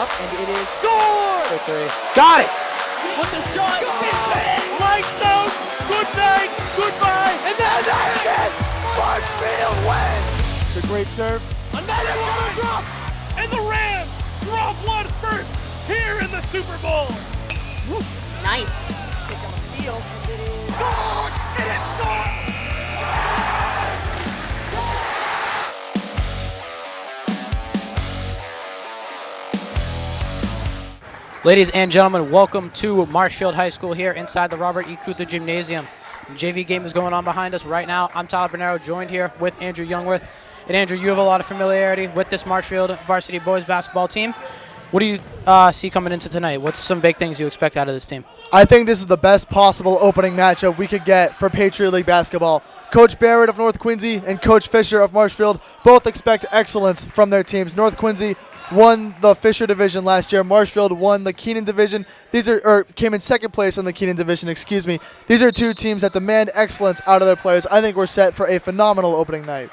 up, and it is scored! For three. Got it! With the shot, it's in! Lights out! Good night! Goodbye! And there's Harrigan! Marshfield wins! It's a great serve. Another one! Drop! And the Rams drop one first here in the Super Bowl. Nice. Kick on the field, and it is... Scored! It is scored! Ladies and gentlemen, welcome to Marshfield High School here inside the Robert E. Kuther Gymnasium. JV game is going on behind us right now. I'm Tyler Pinheiro, joined here with Andrew Youngworth. And Andrew, you have a lot of familiarity with this Marshfield varsity boys basketball team. What do you see coming into tonight? What's some big things you expect out of this team? I think this is the best possible opening matchup we could get for Patriot League basketball. Coach Barrett of North Quincy and Coach Fisher of Marshfield both expect excellence from their teams. North Quincy won the Fisher division last year. Marshfield won the Keenan division. Came in second place in the Keenan division, excuse me. These are two teams that demand excellence out of their players. I think we're set for a phenomenal opening night.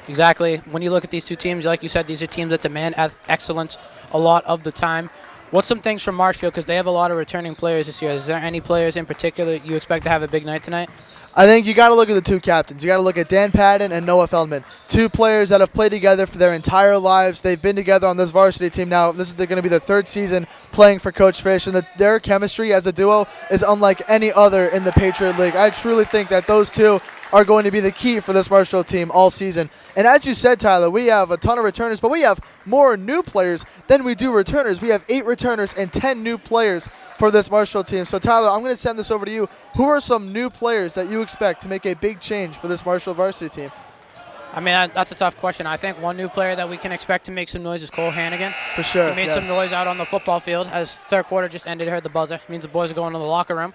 Exactly. When you look at these two teams, like you said, these are teams that demand excellence a lot of the time. What's some things from Marshfield, because they have a lot of returning players this year? Is there any players in particular you expect to have a big night tonight? I think you got to look at the two captains. You got to look at Dan Patton and Noah Feldman, two players that have played together for their entire lives. They've been together on this varsity team now. This is going to be their third season playing for Coach Fish, and their chemistry as a duo is unlike any other in the Patriot League. I truly think that those two are going to be the key for this Marshfield team all season. And as you said, Tyler, we have a ton of returners, but we have more new players than we do returners. We have 8 returners and 10 new players for this Marshfield team. So, Tyler, I'm going to send this over to you. Who are some new players that you expect to make a big change for this Marshfield varsity team? I mean, that's a tough question. I think one new player that we can expect to make some noise is Cole Hannigan. For sure. He made some noise out on the football field as third quarter just ended. Heard the buzzer. It means the boys are going to the locker room.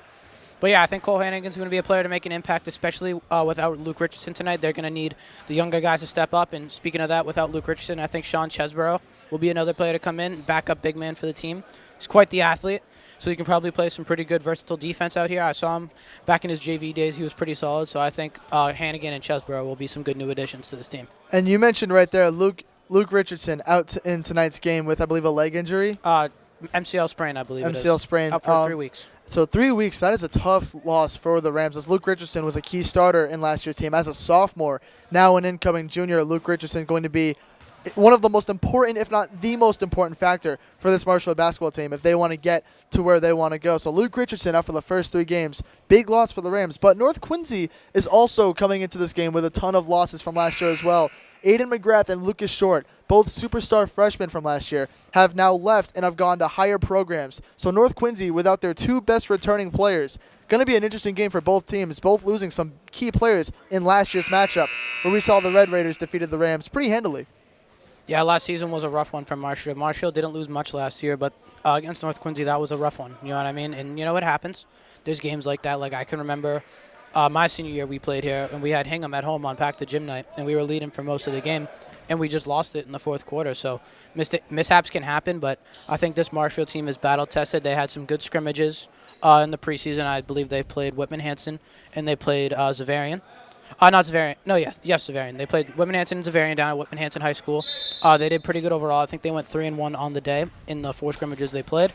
But, yeah, I think Cole Hannigan's going to be a player to make an impact, especially without Luke Richardson tonight. They're going to need the younger guys to step up. And speaking of that, without Luke Richardson, I think Sean Chesborough will be another player to come in, back up big man for the team. He's quite the athlete, so he can probably play some pretty good versatile defense out here. I saw him back in his JV days. He was pretty solid. So I think Hannigan and Chesborough will be some good new additions to this team. And you mentioned right there Luke Richardson out in tonight's game with, I believe, a leg injury. MCL sprain, I believe MCL sprain. Out for 3 weeks. So 3 weeks, that is a tough loss for the Rams, as Luke Richardson was a key starter in last year's team as a sophomore. Now an incoming junior, Luke Richardson, going to be one of the most important, if not the most important factor for this Marshfield basketball team if they want to get to where they want to go. So Luke Richardson out for the first 3 games. Big loss for the Rams. But North Quincy is also coming into this game with a ton of losses from last year as well. Aiden McGrath and Lucas Short, both superstar freshmen from last year, have now left and have gone to higher programs. So North Quincy, without their 2 best returning players, going to be an interesting game for both teams, both losing some key players in last year's matchup where we saw the Red Raiders defeated the Rams pretty handily. Yeah, last season was a rough one for Marshfield. Marshfield didn't lose much last year, but against North Quincy, that was a rough one. You know what I mean? And you know what happens? There's games like that. Like I can remember my senior year we played here, and we had Hingham at home on Pack the Gym night, and we were leading for most of the game, and we just lost it in the fourth quarter. So mishaps can happen, but I think this Marshfield team is battle-tested. They had some good scrimmages in the preseason. I believe they played Whitman Hanson, and they played Zavarian. Not Zavarian. No, yes, Zavarian. They played Whitman Hanson and Zavarian down at Whitman Hanson High School. They did pretty good overall. I think they went 3-1 on the day in the 4 scrimmages they played.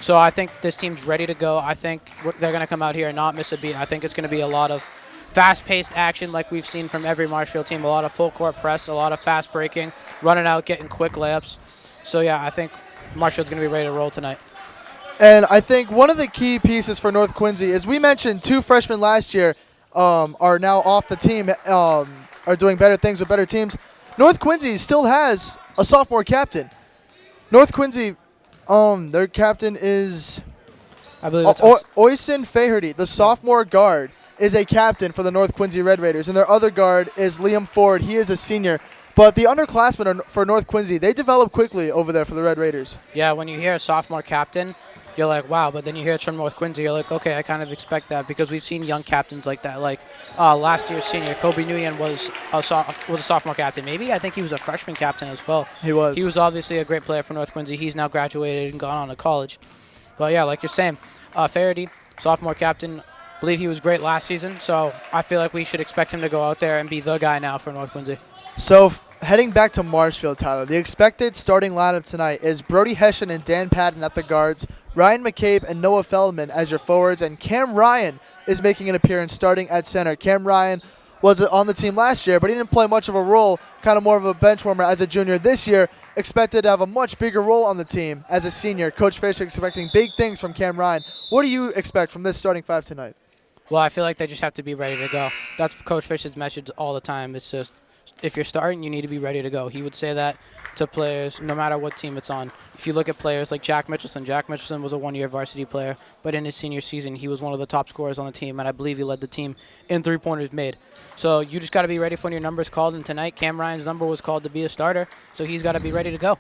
So I think this team's ready to go. I think they're going to come out here and not miss a beat. I think it's going to be a lot of fast-paced action like we've seen from every Marshfield team, a lot of full-court press, a lot of fast breaking, running out, getting quick layups. So, yeah, I think Marshfield's going to be ready to roll tonight. And I think one of the key pieces for North Quincy is we mentioned 2 freshmen last year are now off the team, are doing better things with better teams. North Quincy still has a sophomore captain. North Quincy, their captain is, I believe it's Oysen Faherty, the sophomore guard, is a captain for the North Quincy Red Raiders, and their other guard is Liam Ford. He is a senior. But the underclassmen for North Quincy, they develop quickly over there for the Red Raiders. Yeah, when you hear a sophomore captain, you're like, wow. But then you hear it's from North Quincy, you're like, okay, I kind of expect that because we've seen young captains like that. Like last year's senior, Kobe Nguyen was a sophomore captain. Maybe I think he was a freshman captain as well. He was. He was obviously a great player for North Quincy. He's now graduated and gone on to college. But, yeah, like you're saying, Faherty, sophomore captain, I believe he was great last season. So I feel like we should expect him to go out there and be the guy now for North Quincy. So Heading back to Marshfield, Tyler, the expected starting lineup tonight is Brody Hessian and Dan Patton at the guards, Ryan McCabe and Noah Feldman as your forwards, and Cam Ryan is making an appearance starting at center. Cam Ryan was on the team last year, but he didn't play much of a role, kind of more of a bench warmer as a junior this year. Expected to have a much bigger role on the team as a senior. Coach Fish expecting big things from Cam Ryan. What do you expect from this starting five tonight? Well, I feel like they just have to be ready to go. That's Coach Fish's message all the time. It's just, if you're starting, you need to be ready to go. He would say that to players no matter what team it's on. If you look at players like Jack Mitchelson was a one-year varsity player, but in his senior season, he was one of the top scorers on the team, and I believe he led the team in three-pointers made. So you just got to be ready for when your number's called, and tonight Cam Ryan's number was called to be a starter, so he's got to be ready to go.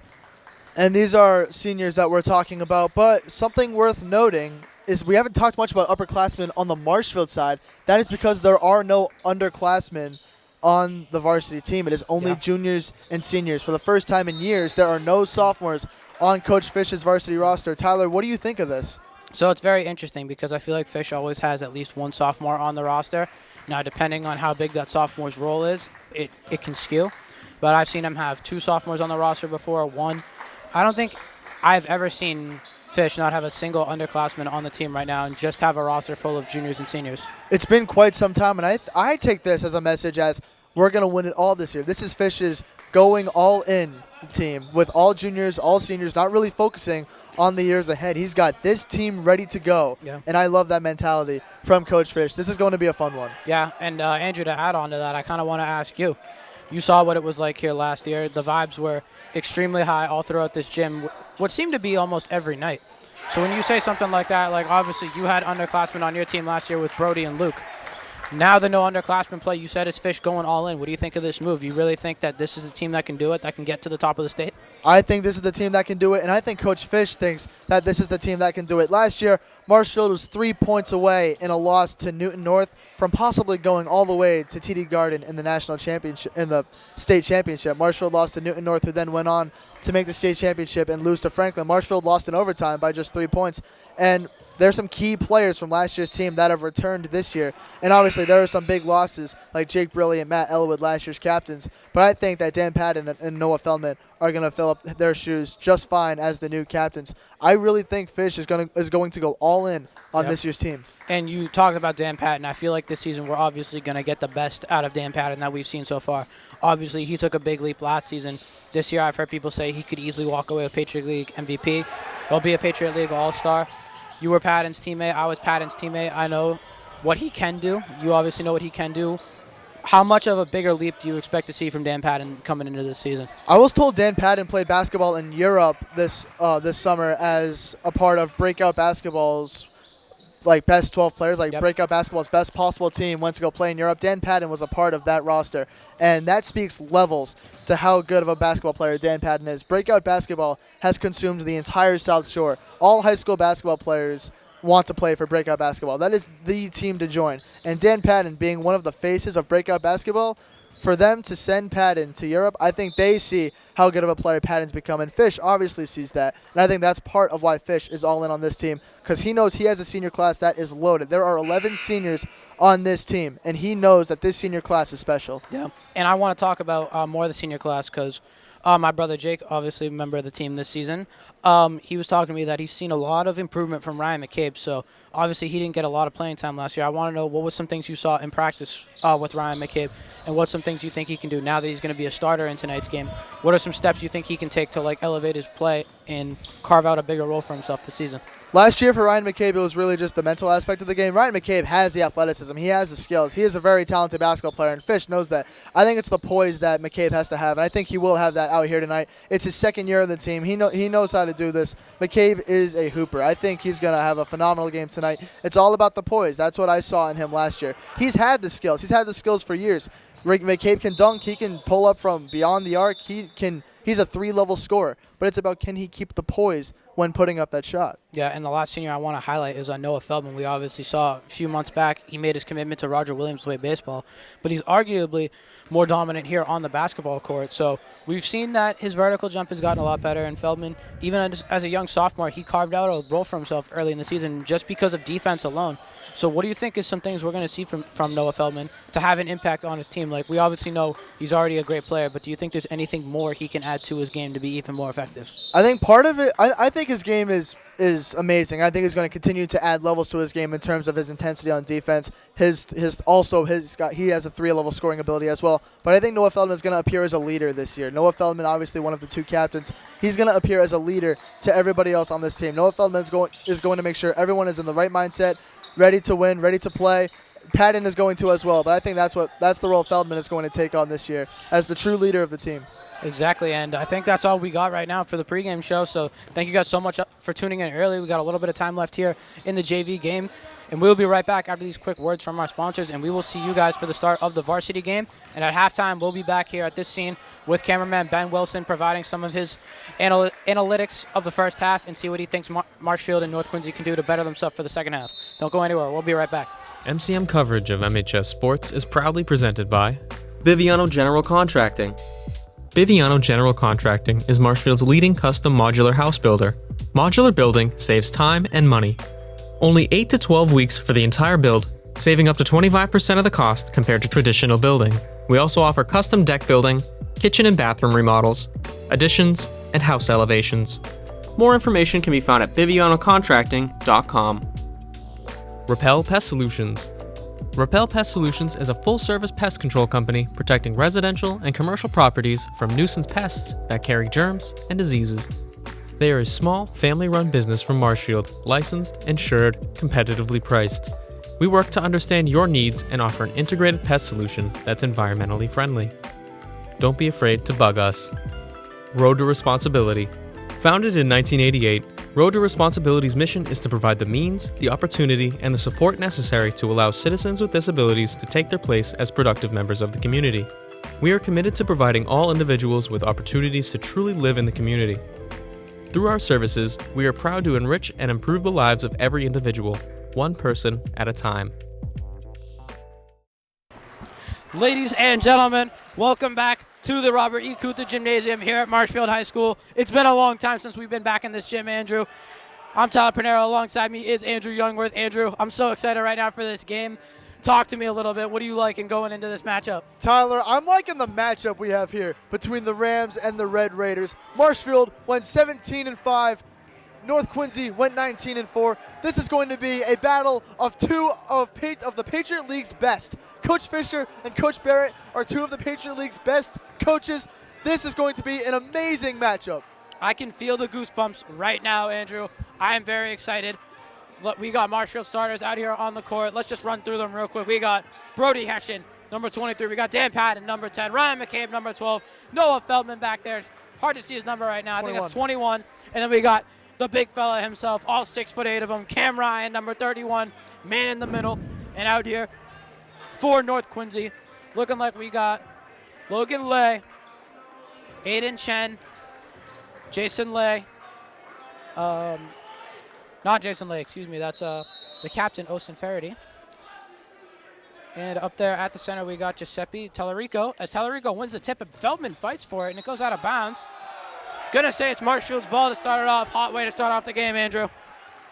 And these are seniors that we're talking about, but something worth noting is we haven't talked much about upperclassmen on the Marshfield side. That is because there are no underclassmen on the varsity team. It is only juniors and seniors. For the first time in years, there are no sophomores on Coach Fish's varsity roster. Tyler, what do you think of this? So it's very interesting because I feel like Fish always has at least one sophomore on the roster. Now, depending on how big that sophomore's role is, it can skew. But I've seen him have two sophomores on the roster before, one. I don't think I've ever seen Fish not have a single underclassman on the team right now and just have a roster full of juniors and seniors. It's been quite some time, and I take this as a message as we're going to win it all this year. This is Fish's going all-in team with all juniors, all seniors, not really focusing on the years ahead. He's got this team ready to go, and I love that mentality from Coach Fish. This is going to be a fun one. Yeah, and Andrew, to add on to that, I kind of want to ask you. You saw what it was like here last year. The vibes were extremely high all throughout this gym, what seemed to be almost every night. So when you say something like that, like obviously you had underclassmen on your team last year with Brody and Luke. Now the no underclassmen play, you said it's Fish going all in. What do you think of this move? You really think that this is the team that can do it, that can get to the top of the state? I think this is the team that can do it, and I think Coach Fish thinks that this is the team that can do it. Last year, Marshfield was 3 points away in a loss to Newton North from possibly going all the way to TD Garden in the national championship, in the state championship. Marshfield lost to Newton North, who then went on to make the state championship and lose to Franklin. Marshfield lost in overtime by just 3 points, and there's some key players from last year's team that have returned this year. And obviously there are some big losses like Jake Briley and Matt Elwood, last year's captains. But I think that Dan Patton and Noah Feldman are going to fill up their shoes just fine as the new captains. I really think Fish is going to go all in on this year's team. And you talked about Dan Patton. I feel like this season we're obviously going to get the best out of Dan Patton that we've seen so far. Obviously, he took a big leap last season. This year I've heard people say he could easily walk away with Patriot League MVP. He'll be a Patriot League All-Star. You were Patton's teammate. I was Patton's teammate. I know what he can do. You obviously know what he can do. How much of a bigger leap do you expect to see from Dan Patton coming into this season? I was told Dan Patton played basketball in Europe this summer as a part of Breakout Basketball's like best 12 players, like Breakout Basketball's best possible team went to go play in Europe. Dan Patton was a part of that roster, and that speaks levels to how good of a basketball player Dan Patton is. Breakout Basketball has consumed the entire South Shore. All high school basketball players want to play for Breakout Basketball. That is the team to join. And Dan Patton being one of the faces of Breakout Basketball, for them to send Patton to Europe, I think they see how good of a player Patton's become. And Fish obviously sees that. And I think that's part of why Fish is all in on this team, because he knows he has a senior class that is loaded. There are 11 seniors on this team, and he knows that this senior class is special. Yeah, and I want to talk about more of the senior class because my brother Jake, obviously a member of the team this season, he was talking to me that he's seen a lot of improvement from Ryan McCabe. So obviously he didn't get a lot of playing time last year. I want to know what was some things you saw in practice with Ryan McCabe, and what's some things you think he can do now that he's going to be a starter in tonight's game. What are some steps you think he can take to like elevate his play and carve out a bigger role for himself this season? Last year for Ryan McCabe, it was really just the mental aspect of the game. Ryan McCabe has the athleticism. He has the skills. He is a very talented basketball player, and Fish knows that. I think it's the poise that McCabe has to have, and I think he will have that out here tonight. It's his second year on the team. He knows how to do this. McCabe is a hooper. I think he's going to have a phenomenal game tonight. It's all about the poise. That's what I saw in him last year. He's had the skills. He's had the skills for years. McCabe can dunk. He can pull up from beyond the arc. He's a 3-level scorer, but it's about can he keep the poise when putting up that shot. Yeah, and the last senior I want to highlight is Noah Feldman. We obviously saw a few months back he made his commitment to Roger Williams to play baseball, but he's arguably more dominant here on the basketball court. So we've seen that his vertical jump has gotten a lot better, and Feldman, even as a young sophomore, he carved out a role for himself early in the season just because of defense alone. So what do you think is some things we're going to see from Noah Feldman to have an impact on his team? Like, we obviously know he's already a great player, but do you think there's anything more he can add to his game to be even more effective? I think part of it, I think his game is amazing. I think he's going to continue to add levels to his game in terms of his intensity on defense. He has a 3-level scoring ability as well. But I think Noah Feldman is going to appear as a leader this year. Noah Feldman, obviously one of the 2 captains, he's going to appear as a leader to everybody else on this team. Noah Feldman is going to make sure everyone is in the right mindset, ready to win, ready to play. Patton is going to as well, but I think that's the role Feldman is going to take on this year as the true leader of the team. Exactly, and I think that's all we got right now for the pregame show. So thank you guys so much for tuning in early. We got a little bit of time left here in the JV game, and we'll be right back after these quick words from our sponsors, and we will see you guys for the start of the varsity game. And at halftime, we'll be back here at this scene with cameraman Ben Wilson providing some of his analytics of the first half and see what he thinks Marshfield and North Quincy can do to better themselves for the second half. Don't go anywhere. We'll be right back. MCM coverage of MHS sports is proudly presented by Biviano General Contracting. Biviano General Contracting is Marshfield's leading custom modular house builder. Modular building saves time and money. Only 8 to 12 weeks for the entire build, saving up to 25% of the cost compared to traditional building. We also offer custom deck building, kitchen and bathroom remodels, additions, and house elevations. More information can be found at bivianocontracting.com. Repel Pest Solutions. Repel Pest Solutions is a full-service pest control company protecting residential and commercial properties from nuisance pests that carry germs and diseases. They are a small, family-run business from Marshfield, licensed, insured, competitively priced. We work to understand your needs and offer an integrated pest solution that's environmentally friendly. Don't be afraid to bug us. Road to Responsibility. Founded in 1988, Road to Responsibility's mission is to provide the means, the opportunity, and the support necessary to allow citizens with disabilities to take their place as productive members of the community. We are committed to providing all individuals with opportunities to truly live in the community. Through our services, we are proud to enrich and improve the lives of every individual, one person at a time. Ladies and gentlemen, welcome back to the Robert E. Kutha Gymnasium here at Marshfield High School. It's been a long time since we've been back in this gym, Andrew. I'm Tyler Pinheiro. Alongside me is Andrew Youngworth. Andrew, I'm so excited right now for this game. Talk to me a little bit. What do you like in going into this matchup? Tyler, I'm liking the matchup we have here between the Rams and the Red Raiders. Marshfield went 17-5. North Quincy went 19-4. This is going to be a battle of two of the Patriot League's best. Coach Fisher and Coach Barrett are 2 of the Patriot League's best coaches. This is going to be an amazing matchup. I can feel the goosebumps right now, Andrew. I am very excited. We got Marshfield starters out here on the court. Let's just run through them real quick. We got Brody Hessian, number 23. We got Dan Patton, number 10. Ryan McCabe, number 12. Noah Feldman back there. It's hard to see his number right now. 21. I think that's 21. And then we got the big fella himself, all 6'8" of them. Cam Ryan, number 31, man in the middle. And out here for North Quincy, looking like we got Logan Lay, Aiden Chen, Jason Lay. Not Jason Lay, excuse me. That's the captain, Austin Faraday. And up there at the center, we got Giuseppe Tallarico. As Tallarico wins the tip, and Feldman fights for it, and it goes out of bounds. Gonna say it's Marshfield's ball to start it off. Hot way to start off the game, Andrew.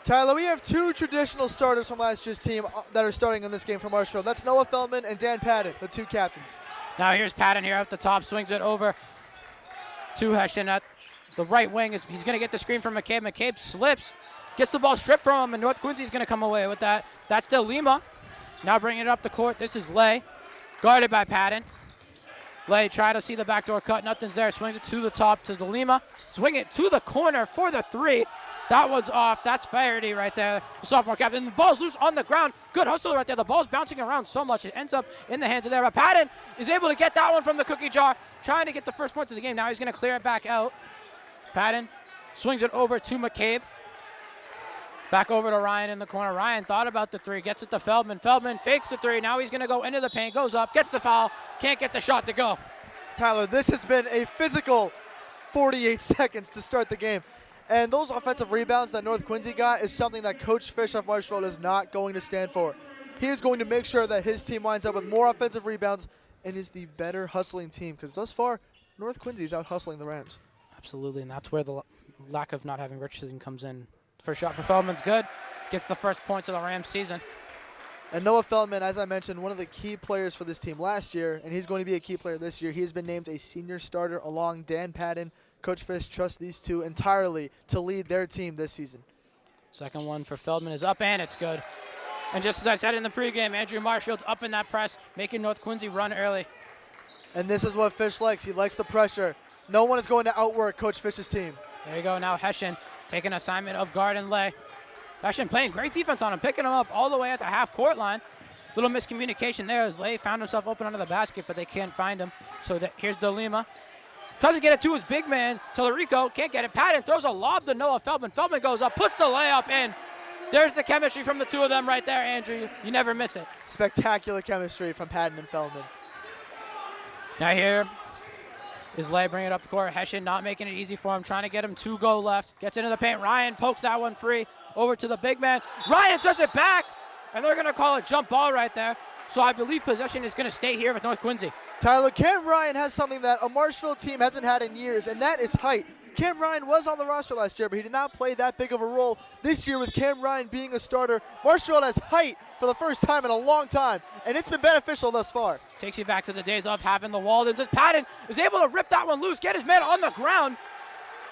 Tyler, we have 2 traditional starters from last year's team that are starting in this game for Marshfield. That's Noah Feldman and Dan Patton, the 2 captains. Now here's Patton here at the top, swings it over to Hessian at the right wing. He's gonna get the screen from McCabe. McCabe slips, gets the ball stripped from him, and North Quincy's gonna come away with that. That's still Lima. Now bringing it up the court, this is Lay, guarded by Patton. Lay trying to see the backdoor cut, nothing's there. Swings it to the top to the Lima. Swing it to the corner for the 3. That one's off. That's Faraday right there, the sophomore captain. The ball's loose on the ground. Good hustle right there. The ball's bouncing around so much. It ends up in the hands of there. But Patton is able to get that one from the cookie jar, trying to get the first points of the game. Now he's going to clear it back out. Patton swings it over to McCabe. Back over to Ryan in the corner. Ryan thought about the 3, gets it to Feldman. Feldman fakes the 3. Now he's going to go into the paint, goes up, gets the foul, can't get the shot to go. Tyler, this has been a physical 48 seconds to start the game. And those offensive rebounds that North Quincy got is something that Coach Fish of Marshfield is not going to stand for. He is going to make sure that his team winds up with more offensive rebounds and is the better hustling team, because thus far, North Quincy is out hustling the Rams. Absolutely, and that's where the lack of not having Richardson comes in. First shot for Feldman's good. Gets the first points of the Rams season. And Noah Feldman, as I mentioned, one of the key players for this team last year, and he's going to be a key player this year. He has been named a senior starter along Dan Patton. Coach Fish trusts these two entirely to lead their team this season. Second one for Feldman is up, and it's good. And just as I said in the pregame, Andrew Marshfield's up in that press, making North Quincy run early. And this is what Fish likes. He likes the pressure. No one is going to outwork Coach Fish's team. There you go. Now Hessian taking assignment of guard and lay. Hessian playing great defense on him, picking him up all the way at the half-court line. Little miscommunication there as Lay found himself open under the basket, but they can't find him. So here's DeLima. Tries to get it to his big man, Tallarico. Can't get it. Patton throws a lob to Noah Feldman. Feldman goes up, puts the layup in. There's the chemistry from the two of them right there, Andrew. You never miss it. Spectacular chemistry from Patton and Feldman. Now here is Lay bringing it up the court. Hessian not making it easy for him, trying to get him to go left. Gets into the paint. Ryan pokes that one free over to the big man. Ryan sets it back, and they're going to call a jump ball right there. So I believe possession is going to stay here with North Quincy. Tyler, Cam Ryan has something that a Marshfield team hasn't had in years, and that is height. Cam Ryan was on the roster last year, but he did not play that big of a role this year with Cam Ryan being a starter. Marshfield has height for the first time in a long time, and it's been beneficial thus far. Takes you back to the days of having the Waldens. As Patton is able to rip that one loose, get his man on the ground.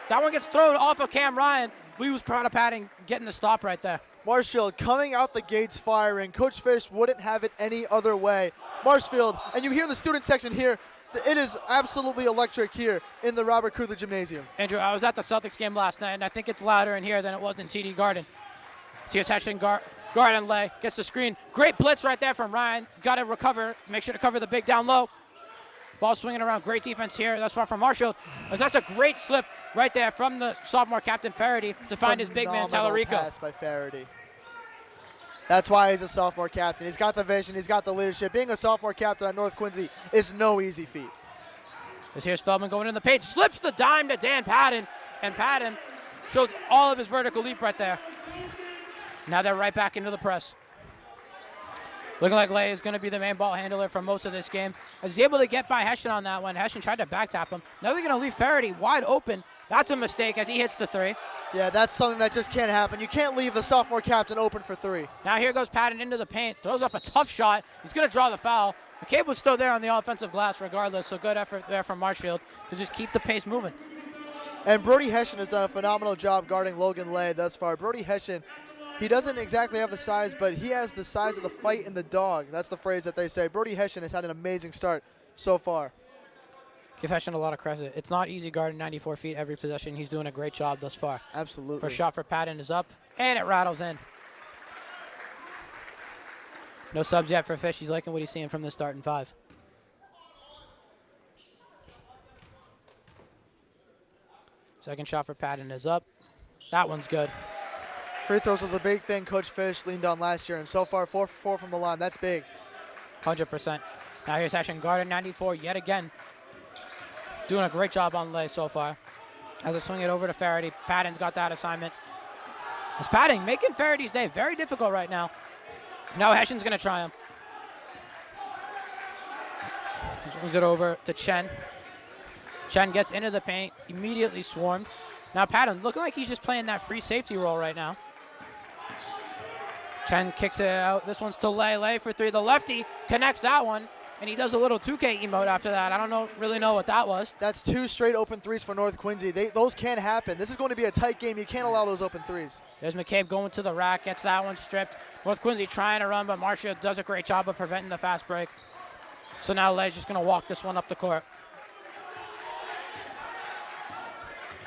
That one gets thrown off of Cam Ryan. We was proud of Patton getting the stop right there. Marshfield coming out the gates firing. Coach Fish wouldn't have it any other way. Marshfield, and you hear the student section here, it is absolutely electric here in the Robert Kuther Gymnasium. Andrew, I was at the Celtics game last night, and I think it's louder in here than it was in TD Garden. See it's Hessian guard and lay. Gets the screen. Great blitz right there from Ryan. Got to recover. Make sure to cover the big down low. Ball swinging around. Great defense here. That's far from Marshfield. As that's a great slip right there from the sophomore captain Faraday to find his big man Tallarico. Pass by Faraday. That's why he's a sophomore captain. He's got the vision. He's got the leadership. Being a sophomore captain at North Quincy is no easy feat. As here's Feldman going in the paint. Slips the dime to Dan Patton. And Patton shows all of his vertical leap right there. Now they're right back into the press. Looking like Lay is going to be the main ball handler for most of this game. As he's able to get by Hessian on that one. Hessian tried to back tap him. Now they're going to leave Faraday wide open. That's a mistake as he hits the three. Yeah, that's something that just can't happen. You can't leave the sophomore captain open for three. Now here goes Patton into the paint. Throws up a tough shot. He's going to draw the foul. McCabe was still there on the offensive glass regardless, so good effort there from Marshfield to just keep the pace moving. And Brody Hessian has done a phenomenal job guarding Logan Lay thus far. Brody Hessian, he doesn't exactly have the size, but he has the size of the fight in the dog. That's the phrase that they say. Brody Hessian has had an amazing start so far. Give Hessian a lot of credit. It's not easy guarding 94 feet every possession. He's doing a great job thus far. Absolutely. First shot for Patton is up, and it rattles in. No subs yet for Fish. He's liking what he's seeing from the starting five. Second shot for Patton is up. That one's good. Free throws was a big thing Coach Fish leaned on last year, and so far 4 for 4 from the line. That's big. 100%. Now here's Hessian guarding 94 yet again. Doing a great job on Lay so far. As I swing it over to Faraday, Patton's got that assignment. It's Patton making Faraday's day very difficult right now. Now Hessian's going to try him. He swings it over to Chen. Chen gets into the paint, immediately swarmed. Now Patton looking like he's just playing that free safety role right now. Chen kicks it out. This one's to Lay. Lay for three. The lefty connects that one. And he does a little 2K emote after that. I don't really know what that was. That's 2 straight open threes for North Quincy. Those can't happen. This is going to be a tight game. You can't allow those open threes. There's McCabe going to the rack, gets that one stripped. North Quincy trying to run, but Marshfield does a great job of preventing the fast break. So now Lay's just going to walk this one up the court.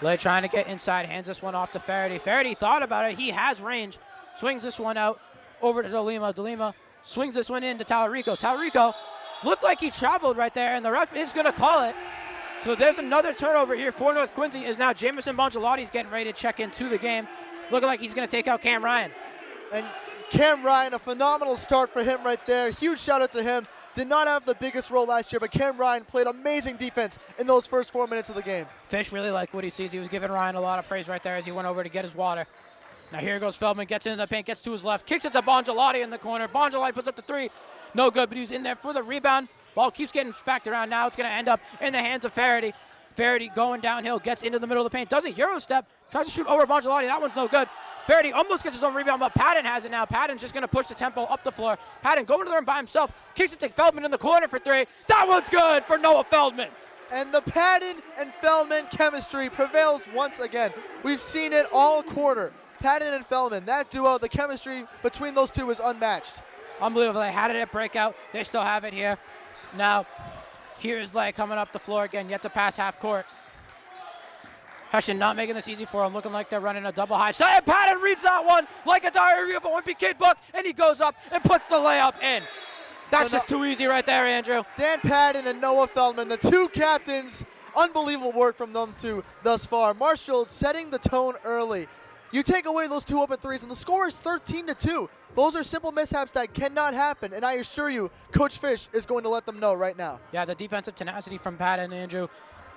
Lay trying to get inside, hands this one off to Faraday. Faraday thought about it. He has range. Swings this one out over to DeLima. DeLima swings this one in to Tallarico. Tallarico looked like he traveled right there, and the ref is going to call it. So there's another turnover here for North Quincy. Is now Jamison Bongelotti's getting ready to check into the game. Looking like he's going to take out Cam Ryan. And Cam Ryan, a phenomenal start for him right there. Huge shout out to him. did not have the biggest role last year, but Cam Ryan played amazing defense in those first 4 minutes of the game. Fish really liked what he sees. He was giving Ryan a lot of praise right there as he went over to get his water. Now here goes Feldman, gets into the paint, gets to his left, kicks it to Bongelati in the corner. Bongelati puts up the three. No good, but he's in there for the rebound. Ball keeps getting smacked around. Now it's going to end up in the hands of Faraday. Faraday going downhill, gets into the middle of the paint, does a Euro step, tries to shoot over Bongelati. That one's no good. Faraday almost gets his own rebound, but Patton has it now. Patton's just going to push the tempo up the floor. Patton going to the rim by himself, kicks it to Feldman in the corner for three. That one's good for Noah Feldman. And the Patton and Feldman chemistry prevails once again. We've seen it all quarter. Patton and Feldman, that duo, the chemistry between those two is unmatched. Unbelievable. They had it at breakout. They still have it here. Now, here's Lay coming up the floor again, yet to pass half court. Hession not making this easy for him, looking like they're running a double high. And Patton reads that one like a diary of a Wimpy Kid book, and he goes up and puts the layup in. That's just too easy right there, Andrew. Dan Patton and Noah Feldman, the two captains, unbelievable work from them two thus far. Marshfield setting the tone early. You take away those two open threes, and the score is 13-2. Those are simple mishaps that cannot happen, and I assure you, Coach Fish is going to let them know right now. Yeah, the defensive tenacity from Patton, Andrew.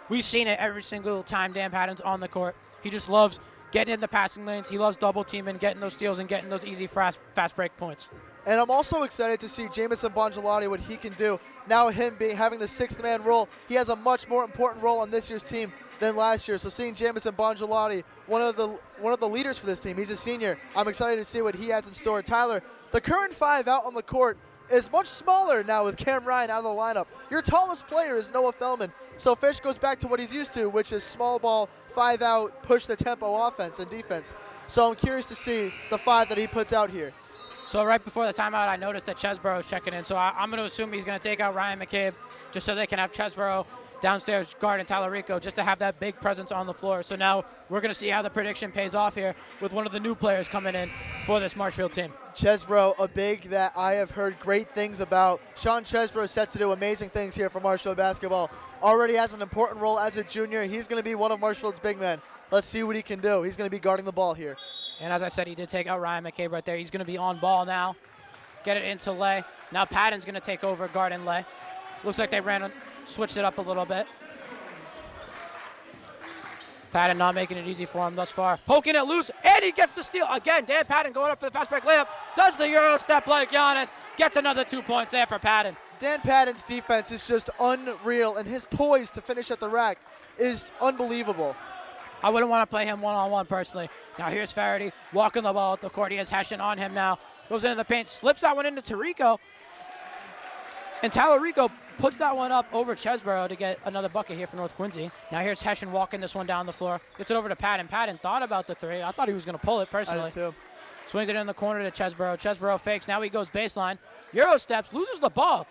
We've seen it every single time Dan Patton's on the court. He just loves getting in the passing lanes. He loves double teaming, getting those steals, and getting those easy fast break points. And I'm also excited to see Jamison Bongelati, what he can do. Now him having the sixth man role, he has a much more important role on this year's team than last year. So seeing Jamison Bongelati, one of the leaders for this team, he's a senior. I'm excited to see what he has in store. Tyler, the current five out on the court is much smaller now with Cam Ryan out of the lineup. Your tallest player is Noah Feldman. So Fish goes back to what he's used to, which is small ball, five out, push the tempo offense and defense. So I'm curious to see the five that he puts out here. So right before the timeout, I noticed that Chesborough is checking in. So I'm going to assume he's going to take out Ryan McCabe just so they can have Chesborough downstairs guarding Tyler Rico just to have that big presence on the floor. So now we're going to see how the prediction pays off here with one of the new players coming in for this Marshfield team. Chesborough, a big that I have heard great things about. Sean Chesborough is set to do amazing things here for Marshfield basketball. Already has an important role as a junior. He's going to be one of Marshfield's big men. Let's see what he can do. He's going to be guarding the ball here. And as I said, he did take out Ryan McCabe right there. He's going to be on ball now. Get it into Lay. Now Patton's going to take over guarding Lay. Looks like they switched it up a little bit. Patton not making it easy for him thus far. Poking it loose, and he gets the steal. Again, Dan Patton going up for the fast break layup. Does the Euro step like Giannis. Gets another 2 points there for Patton. Dan Patton's defense is just unreal, and his poise to finish at the rack is unbelievable. I wouldn't want to play him one-on-one personally. Now here's Faraday walking the ball up the court. He has Hession on him now. Goes into the paint, slips that one into Tarico. And Tyler Rico puts that one up over Chesborough to get another bucket here for North Quincy. Now here's Hession walking this one down the floor. Gets it over to Patton. Patton thought about the three. I thought he was going to pull it personally. I did too. Swings it in the corner to Chesborough. Chesborough fakes. Now he goes baseline. Euro steps, loses the ball.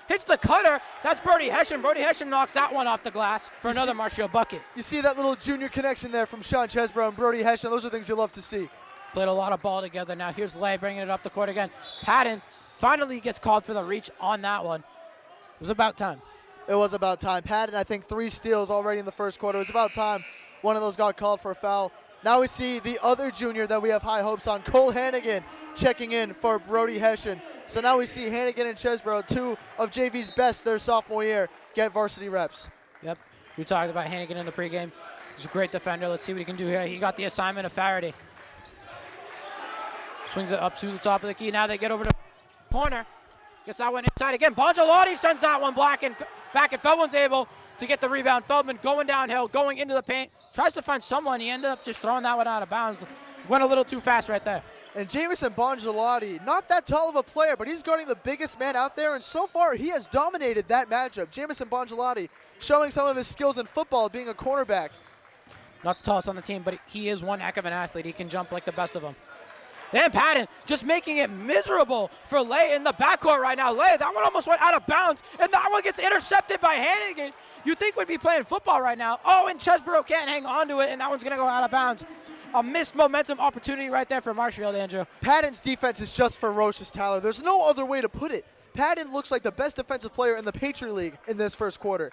Hits the cutter. That's Brody Hession. Brody Hession knocks that one off the glass for another Marshfield bucket. You see that little junior connection there from Sean Chesborough and Brody Hession. Those are things you love to see. Played a lot of ball together. Now here's Lay bringing it up the court again. Patton finally gets called for the reach on that one. It was about time. It was about time. Patton, I think, 3 steals already in the first quarter. It was about time one of those got called for a foul. Now we see the other junior that we have high hopes on, Cole Hannigan, checking in for Brody Hession. So now we see Hannigan and Chesborough, 2 of JV's best their sophomore year, get varsity reps. Yep. We talked about Hannigan in the pregame. He's a great defender. Let's see what he can do here. He got the assignment of Faraday. Swings it up to the top of the key. Now they get over to the corner. Gets that one inside again. Bongelati sends that one back, and Feldman's able to get the rebound. Feldman going downhill, going into the paint. Tries to find someone. He ended up just throwing that one out of bounds. Went a little too fast right there. And Jamison Bongelati, not that tall of a player, but he's guarding the biggest man out there, and so far he has dominated that matchup. Jamison Bongelati showing some of his skills in football, being a cornerback. Not the tallest on the team, but he is one heck of an athlete. He can jump like the best of them. And Patton just making it miserable for Lay in the backcourt right now. Lay, that one almost went out of bounds, and that one gets intercepted by Hannigan. You think we'd be playing football right now. Oh, and Chesborough can't hang on to it, and that one's going to go out of bounds. A missed momentum opportunity right there for Marshfield, Andrew. Patton's defense is just ferocious, Tyler. There's no other way to put it. Patton looks like the best defensive player in the Patriot League in this first quarter.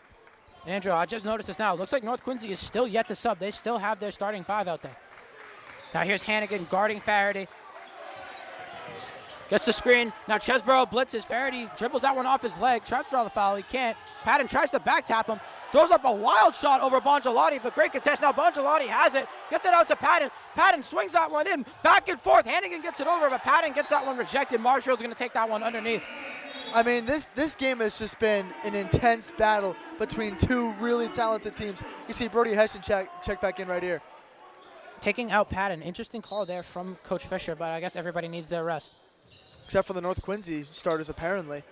Andrew, I just noticed this now. It looks like North Quincy is still yet to sub. They still have their starting 5 out there. Now here's Hannigan guarding Faraday. Gets the screen. Now Chesborough blitzes. Varsity dribbles that one off his leg. Tries to draw the foul. He can't. Patton tries to back tap him. Throws up a wild shot over Bongelotti, but great contest. Now Bongelotti has it. Gets it out to Patton. Patton swings that one in. Back and forth. Hannigan gets it over, but Patton gets that one rejected. Marshfield's going to take that one underneath. I mean, this game has just been an intense battle between two really talented teams. You see Brody Hessian check back in right here. Taking out Patton. Interesting call there from Coach Fisher, but I guess everybody needs their rest. Except for the North Quincy starters, apparently.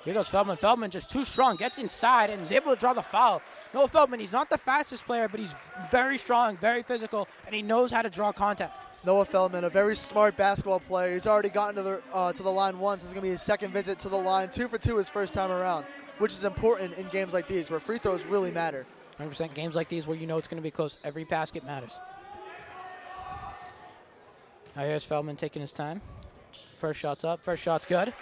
Here goes Feldman. Feldman just too strong. Gets inside and is able to draw the foul. Noah Feldman, he's not the fastest player, but he's very strong, very physical, and he knows how to draw contact. Noah Feldman, a very smart basketball player. He's already gotten to the line once. This is going to be his second visit to the line. 2 for 2 his first time around, which is important in games like these where free throws really matter. 100% games like these where you know it's going to be close. Every basket matters. Now here's Feldman taking his time. First shot's up. First shot's good.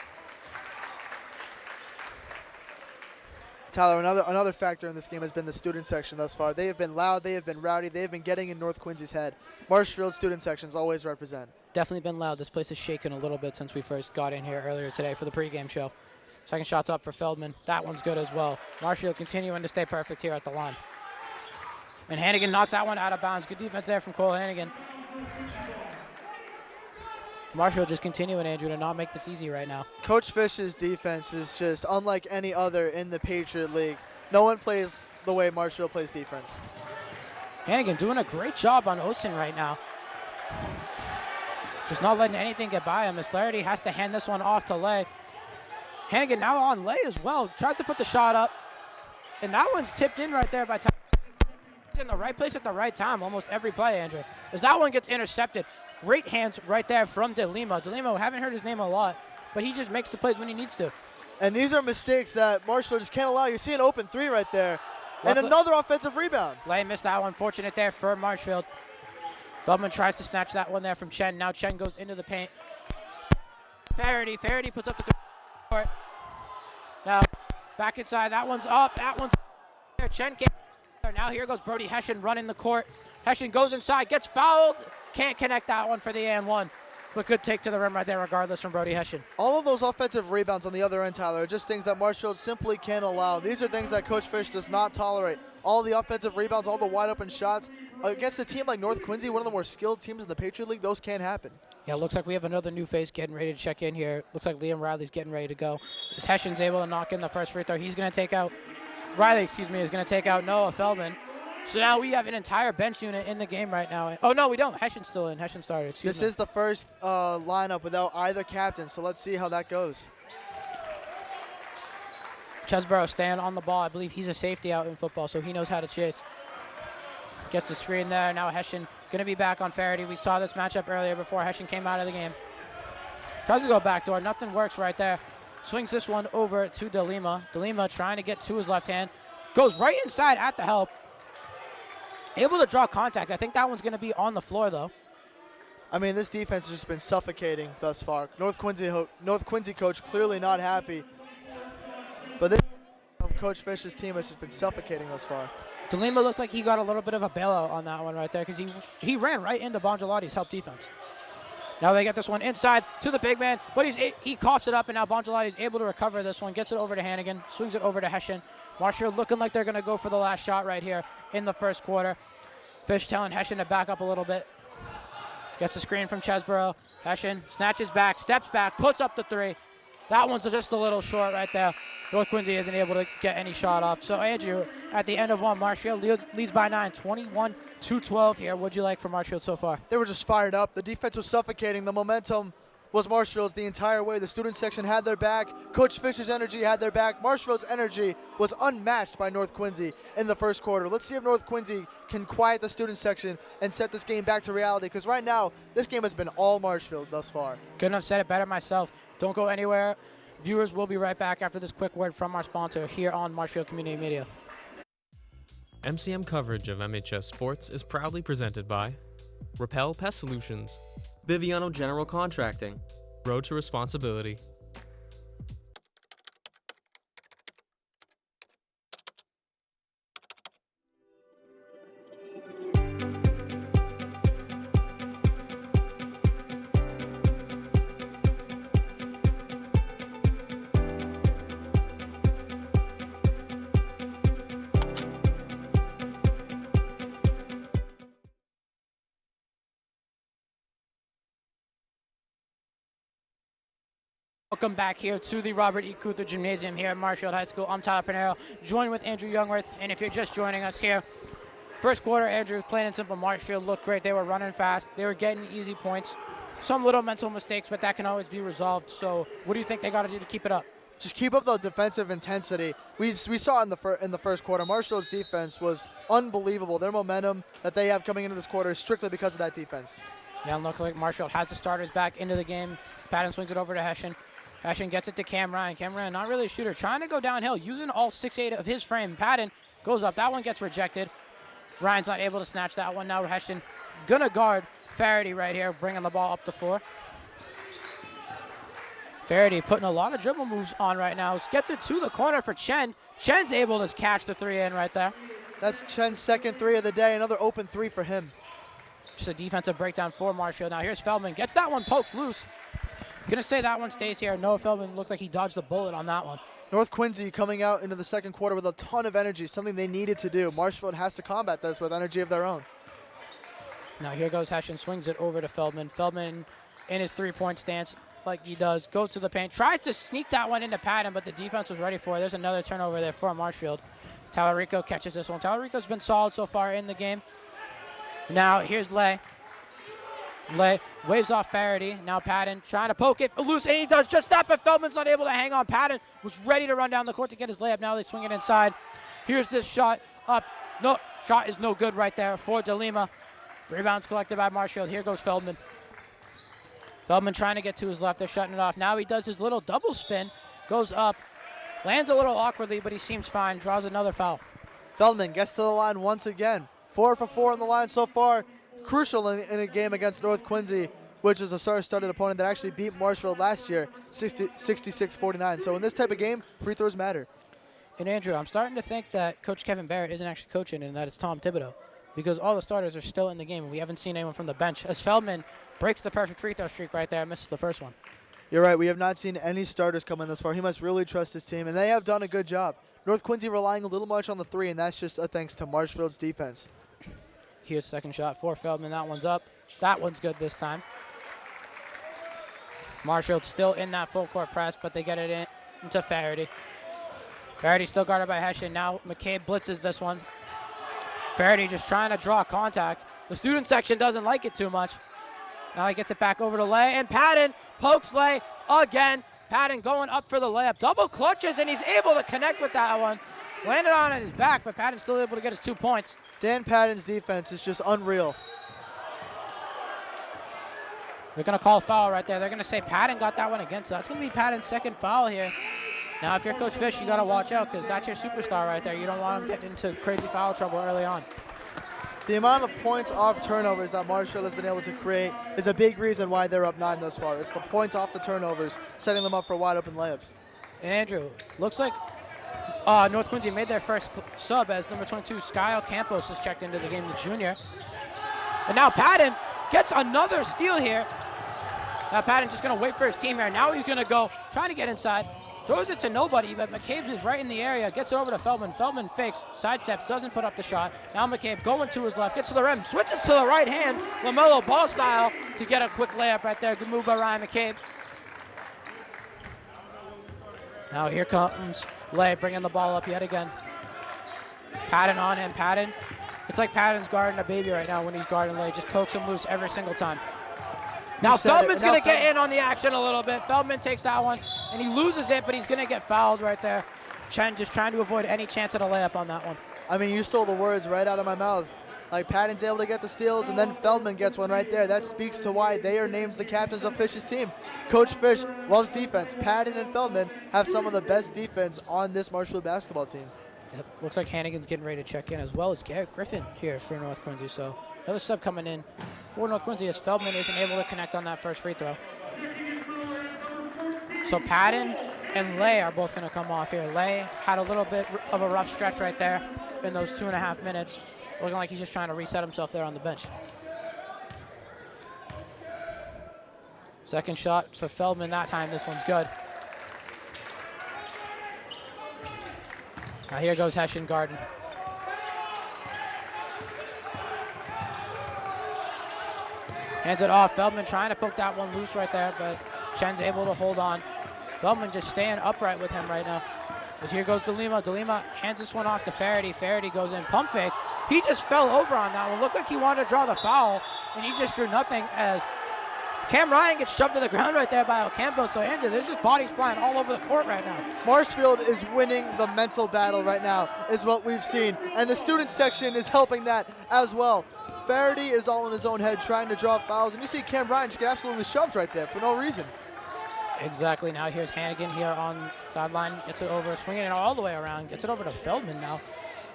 Tyler, another factor in this game has been the student section thus far. They have been loud, they have been rowdy, they have been getting in North Quincy's head. Marshfield student sections always represent. Definitely been loud. This place is shaken a little bit since we first got in here earlier today for the pregame show. Second shot's up for Feldman. That one's good as well. Marshfield continuing to stay perfect here at the line. And Hannigan knocks that one out of bounds. Good defense there from Cole Hannigan. Marshfield just continuing, Andrew, to not make this easy right now. Coach Fish's defense is just unlike any other in the Patriot League. No one plays the way Marshfield plays defense. Hannigan doing a great job on Osen right now. Just not letting anything get by him as Flaherty has to hand this one off to Lay. Hannigan now on Lay as well. Tries to put the shot up. And that one's tipped in right there by Tyler. In the right place at the right time almost every play, Andrew. As that one gets intercepted. Great hands right there from De Lima. De Lima, haven't heard his name a lot, but he just makes the plays when he needs to. And these are mistakes that Marshall just can't allow. You see an open three right there. And another offensive rebound. Lay missed that one. Fortunate there for Marshfield. Feldman tries to snatch that one there from Chen. Now Chen goes into the paint. Faraday puts up the three. Now back inside. That one's up. That one's there. Chen can't. Now here goes Brody Hessian running the court. Hessian goes inside, gets fouled. Can't connect that one for the and one. But good take to the rim right there regardless from Brody Hessian. All of those offensive rebounds on the other end, Tyler, are just things that Marshfield simply can't allow. These are things that Coach Fish does not tolerate. All the offensive rebounds, all the wide open shots. Against a team like North Quincy, one of the more skilled teams in the Patriot League, those can't happen. Yeah, looks like we have another new face getting ready to check in here. Looks like Liam Riley's getting ready to go. As Hessian's able to knock in the first free throw, he's going to take out, is going to take out Noah Feldman. So now we have an entire bench unit in the game right now. Oh, no, we don't. Hessian's still in. Hessian started. This is the first lineup without either captain, so let's see how that goes. Chesborough staying on the ball. I believe he's a safety out in football, so he knows how to chase. Gets the screen there. Now Hessian going to be back on Faraday. We saw this matchup earlier before Hessian came out of the game. Tries to go backdoor. Nothing works right there. Swings this one over to De Lima. De Lima trying to get to his left hand. Goes right inside at the help. Able to draw contact. I think that one's going to be on the floor, though. I mean, this defense has just been suffocating thus far. North Quincy coach clearly not happy. But this Coach Fisher's team has just been suffocating thus far. De Lima looked like he got a little bit of a bailout on that one right there because he ran right into Bongelotti's help defense. Now they get this one inside to the big man, but he coughs it up, and now Bongelotti's able to recover this one, gets it over to Hannigan, swings it over to Hessian. Marshfield looking like they're going to go for the last shot right here in the first quarter. Fish telling Hessian to back up a little bit. Gets the screen from Chesborough. Hessian snatches back, steps back, puts up the three. That one's just a little short right there. North Quincy isn't able to get any shot off. So, Andrew, at the end of one, Marshfield leads by 9, 21-12 here. What'd you like from Marshfield so far? They were just fired up. The defense was suffocating. The momentum was Marshfield's the entire way. The student section had their back. Coach Fisher's energy had their back. Marshfield's energy was unmatched by North Quincy in the first quarter. Let's see if North Quincy can quiet the student section and set this game back to reality, because right now, this game has been all Marshfield thus far. Couldn't have said it better myself. Don't go anywhere. Viewers, will be right back after this quick word from our sponsor here on Marshfield Community Media. MCM coverage of MHS Sports is proudly presented by Repel Pest Solutions, Biviano General Contracting, Road to Responsibility. Welcome back here to the Robert E. Cuther Gymnasium here at Marshfield High School. I'm Tyler Pinheiro, joined with Andrew Youngworth. And if you're just joining us here, first quarter, Andrew, plain and simple, Marshfield looked great. They were running fast. They were getting easy points. Some little mental mistakes, but that can always be resolved. So what do you think they got to do to keep it up? Just keep up the defensive intensity. We saw in the first quarter, Marshfield's defense was unbelievable. Their momentum that they have coming into this quarter is strictly because of that defense. Yeah, and looks like Marshfield has the starters back into the game. Patton swings it over to Hessian. Hessian gets it to Cam Ryan. Cam Ryan, not really a shooter, trying to go downhill, using all 6'8" of his frame. Patton goes up. That one gets rejected. Ryan's not able to snatch that one. Now Hessian gonna guard Faraday right here, bringing the ball up the floor. Faraday putting a lot of dribble moves on right now. Gets it to the corner for Chen. Chen's able to catch the three in right there. That's Chen's second three of the day. Another open three for him. Just a defensive breakdown for Marshfield. Now here's Feldman. Gets that one poked loose. Gonna say that one stays here. Noah Feldman looked like he dodged the bullet on that one. North Quincy coming out into the second quarter with a ton of energy, something they needed to do. Marshfield has to combat this with energy of their own. Now here goes Hessian, swings it over to Feldman. Feldman in his three-point stance like he does, goes to the paint, tries to sneak that one into Patton, but the defense was ready for it. There's another turnover there for Marshfield. Tallarico catches this one. Tallarico's been solid so far in the game. Now here's Lay. Lay waves off Faraday. Now Patton trying to poke it loose, and he does just that, but Feldman's not able to hang on. Patton was ready to run down the court to get his layup. Now they swing it inside. Here's this shot up. No, shot is no good right there for DeLima. Rebounds collected by Marshfield. Here goes Feldman. Feldman trying to get to his left. They're shutting it off. Now he does his little double spin, goes up, lands a little awkwardly, but he seems fine. Draws another foul. Feldman gets to the line once again. 4 for 4 on the line so far. Crucial in a game against North Quincy, which is a star-studded opponent that actually beat Marshfield last year, 66-49. So in this type of game, free throws matter. And Andrew, I'm starting to think that Coach Kevin Barrett isn't actually coaching and that it's Tom Thibodeau, because all the starters are still in the game and we haven't seen anyone from the bench. As Feldman breaks the perfect free throw streak right there, misses the first one. You're right. We have not seen any starters come in this far. He must really trust his team, and they have done a good job. North Quincy relying a little much on the three, and that's just a thanks to Marshfield's defense. Here's second shot for Feldman. That one's up. That one's good this time. Marshfield still in that full court press, but they get it into Faraday. Faraday still guarded by Hessian. Now McCabe blitzes this one. Faraday just trying to draw contact. The student section doesn't like it too much. Now he gets it back over to Lay, and Patton pokes Lay again. Patton going up for the layup. Double clutches, and he's able to connect with that one. Landed on his back, but Patton's still able to get his 2 points. Dan Patton's defense is just unreal. They're going to call a foul right there. They're going to say Patton got that one against us. That's going to be Patton's second foul here. Now, if you're Coach Fish, you got to watch out because that's your superstar right there. You don't want him getting into crazy foul trouble early on. The amount of points off turnovers that Marshfield has been able to create is a big reason why they're up 9 thus far. It's the points off the turnovers, setting them up for wide open layups. And Andrew, looks like North Quincy made their first sub as number 22, Skyle Campos, has checked into the game, the junior. And now Patton gets another steal here. Now Patton just going to wait for his team here. Now he's going to go, trying to get inside. Throws it to nobody, but McCabe is right in the area. Gets it over to Feldman. Feldman fakes, sidesteps, doesn't put up the shot. Now McCabe going to his left, gets to the rim, switches to the right hand, LaMelo Ball style to get a quick layup right there. Good move by Ryan McCabe. Now here comes Lay, bringing the ball up yet again. Patton on him. Patton. It's like Patton's guarding a baby right now when he's guarding Lay. Just pokes him loose every single time. Now Feldman's going to get in on the action a little bit. Feldman takes that one, and he loses it, but he's going to get fouled right there. Chen just trying to avoid any chance at a layup on that one. I mean, you stole the words right out of my mouth. Like, Patton's able to get the steals, and then Feldman gets one right there. That speaks to why they are named the captains of Fish's team. Coach Fish loves defense. Patton and Feldman have some of the best defense on this Marshfield basketball team. Yep. Looks like Hannigan's getting ready to check in, as well as Garrett Griffin here for North Quincy. So another sub coming in for North Quincy as Feldman isn't able to connect on that first free throw. So Patton and Lay are both going to come off here. Lay had a little bit of a rough stretch right there in those 2.5 minutes. Looking like he's just trying to reset himself there on the bench. Second shot for Feldman that time. This one's good. Now here goes Hessian Garden. Hands it off. Feldman trying to poke that one loose right there, but Chen's able to hold on. Feldman just staying upright with him right now. As here goes DeLima. DeLima hands this one off to Faraday. Faraday goes in, pump fake. He just fell over on that one. Looked like he wanted to draw the foul, and he just drew nothing as Cam Ryan gets shoved to the ground right there by Ocampo. So, Andrew, there's just bodies flying all over the court right now. Marshfield is winning the mental battle right now, is what we've seen. And the student section is helping that as well. Faraday is all in his own head trying to draw fouls. And you see Cam Ryan just get absolutely shoved right there for no reason. Exactly. Now here's Hannigan here on sideline. Gets it over, swinging it all the way around. Gets it over to Feldman now.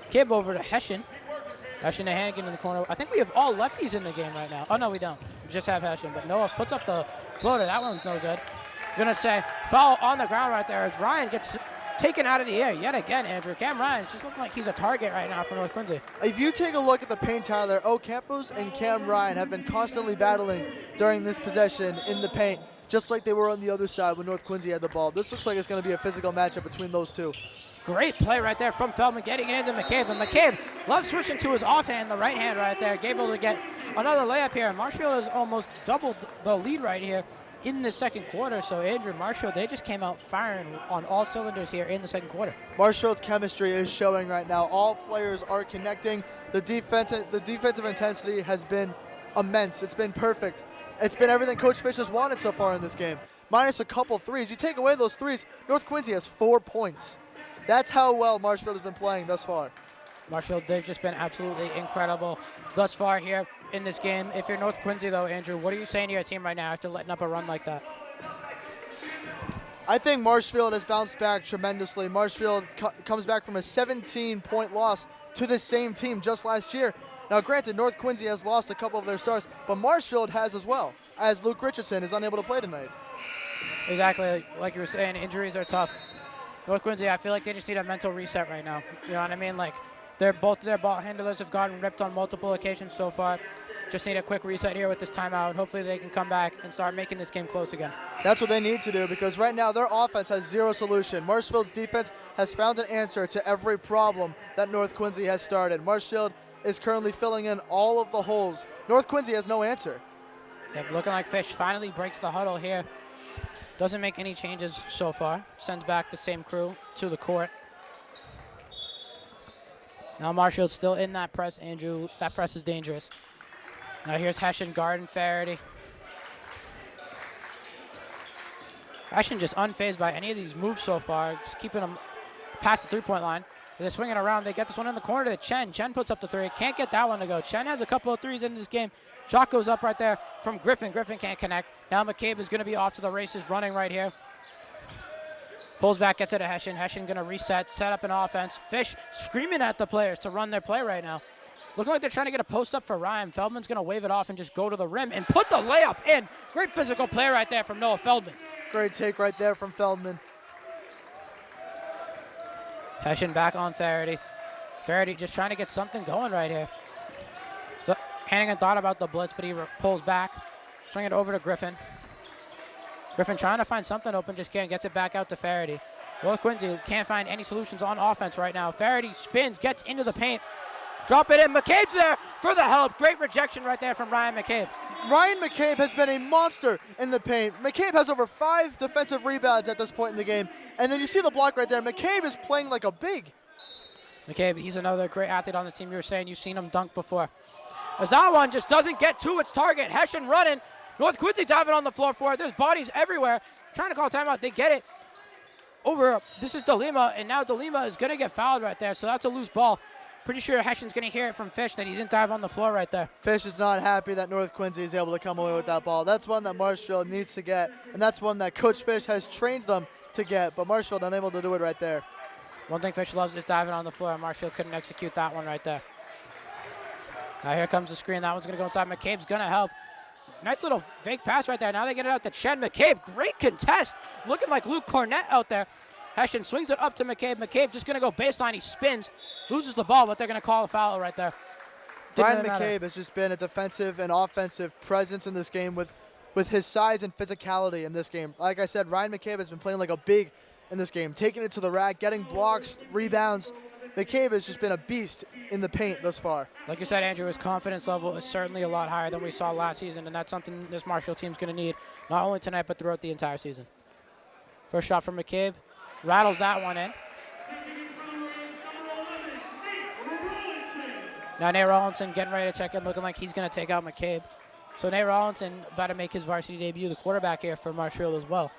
Kib over to Hessian. Hessian to Hannigan in the corner. I think we have all lefties in the game right now. Oh, no, we don't. We just have Hessian. But Noah puts up the floater. That one's no good. Going to say foul on the ground right there as Ryan gets taken out of the air yet again, Andrew. Cam Ryan just looking like he's a target right now for North Quincy. If you take a look at the paint, Tyler, Ocampos and Cam Ryan have been constantly battling during this possession in the paint, just like they were on the other side when North Quincy had the ball. This looks like it's going to be a physical matchup between those two. Great play right there from Feldman, getting it into McCabe. And McCabe loves switching to his offhand, the right hand right there. Able to get another layup here. And Marshfield has almost doubled the lead right here in the second quarter. So Andrew, Marshfield, they just came out firing on all cylinders here in the second quarter. Marshfield's chemistry is showing right now. All players are connecting. The defensive intensity has been immense. It's been perfect. It's been everything Coach Fish has wanted so far in this game. Minus a couple threes. You take away those threes, North Quincy has 4 points. That's how well Marshfield has been playing thus far. Marshfield, they've just been absolutely incredible thus far here in this game. If you're North Quincy, though, Andrew, what are you saying to your team right now after letting up a run like that? I think Marshfield has bounced back tremendously. Marshfield comes back from a 17-point loss to the same team just last year. Now, granted, North Quincy has lost a couple of their stars, but Marshfield has as well, as Luke Richardson is unable to play tonight. Exactly. Like you were saying, injuries are tough. North Quincy, I feel like they just need a mental reset right now. You know what I mean? Like, both their ball handlers have gotten ripped on multiple occasions so far. Just need a quick reset here with this timeout. Hopefully they can come back and start making this game close again. That's what they need to do, because right now their offense has zero solution. Marshfield's defense has found an answer to every problem that North Quincy has started. Marshfield is currently filling in all of the holes. North Quincy has no answer. Yep, looking like Fish finally breaks the huddle here. Doesn't make any changes so far. Sends back the same crew to the court. Now Marshfield's still in that press, Andrew. That press is dangerous. Now here's Hessian guarding Faraday. Hessian just unfazed by any of these moves so far. Just keeping them past the three-point line. They're swinging around. They get this one in the corner to Chen. Chen puts up the three. Can't get that one to go. Chen has a couple of threes in this game. Shot goes up right there from Griffin. Griffin can't connect. Now McCabe is going to be off to the races, running right here. Pulls back, gets it to Hessian. Hessian going to reset, set up an offense. Fish screaming at the players to run their play right now. Looking like they're trying to get a post up for Ryan. Feldman's going to wave it off and just go to the rim and put the layup in. Great physical play right there from Noah Feldman. Great take right there from Feldman. Hessian back on Faraday. Faraday just trying to get something going right here. So Hannigan thought about the blitz, but he pulls back. Swing it over to Griffin. Griffin trying to find something open, just can't. Gets it back out to Faraday. North Quincy can't find any solutions on offense right now. Faraday spins, gets into the paint. Drop it in. McCabe's there for the help. Great rejection right there from Ryan McCabe. Ryan McCabe has been a monster in the paint. McCabe has over 5 defensive rebounds at this point in the game. And then you see the block right there. McCabe is playing like a big. McCabe, he's another great athlete on the team. You were saying you've seen him dunk before. As that one just doesn't get to its target. Hessian running. North Quincy diving on the floor for it. There's bodies everywhere. Trying to call timeout. They get it over. This is DeLima, and now DeLima is going to get fouled right there. So that's a loose ball. Pretty sure Hessian's going to hear it from Fish that he didn't dive on the floor right there. Fish is not happy that North Quincy is able to come away with that ball. That's one that Marshfield needs to get, and that's one that Coach Fish has trained them to get, but Marshfield unable to do it right there. One thing Fish loves is diving on the floor, and Marshfield couldn't execute that one right there. Now here comes the screen. That one's going to go inside. McCabe's going to help. Nice little fake pass right there. Now they get it out to Chen. McCabe, great contest. Looking like Luke Cornett out there. Hessian swings it up to McCabe. McCabe just going to go baseline. He spins, loses the ball, but they're going to call a foul right there. Ryan McCabe has just been a defensive and offensive presence in this game with his size and physicality in this game. Like I said, Ryan McCabe has been playing like a big in this game, taking it to the rack, getting blocks, rebounds. McCabe has just been a beast in the paint thus far. Like you said, Andrew, his confidence level is certainly a lot higher than we saw last season, and that's something this Marshall team's going to need, not only tonight but throughout the entire season. First shot from McCabe. Rattles that one in. Now Nate Rollinson getting ready to check in, looking like he's going to take out McCabe. So Nate Rollinson about to make his varsity debut, the quarterback here for Marshfield as well.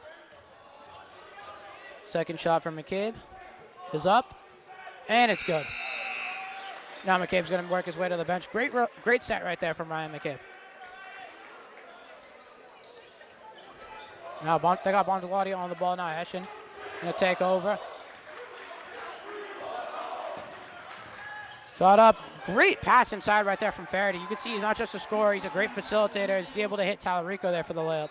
Second shot from McCabe is up, and it's good. Now McCabe's going to work his way to the bench. Great set right there from Ryan McCabe. Now they got Bongelotti on the ball now. Hessian going to take over. Shot up. Great pass inside right there from Faraday. You can see he's not just a scorer, he's a great facilitator. He's able to hit Talarico there for the layup.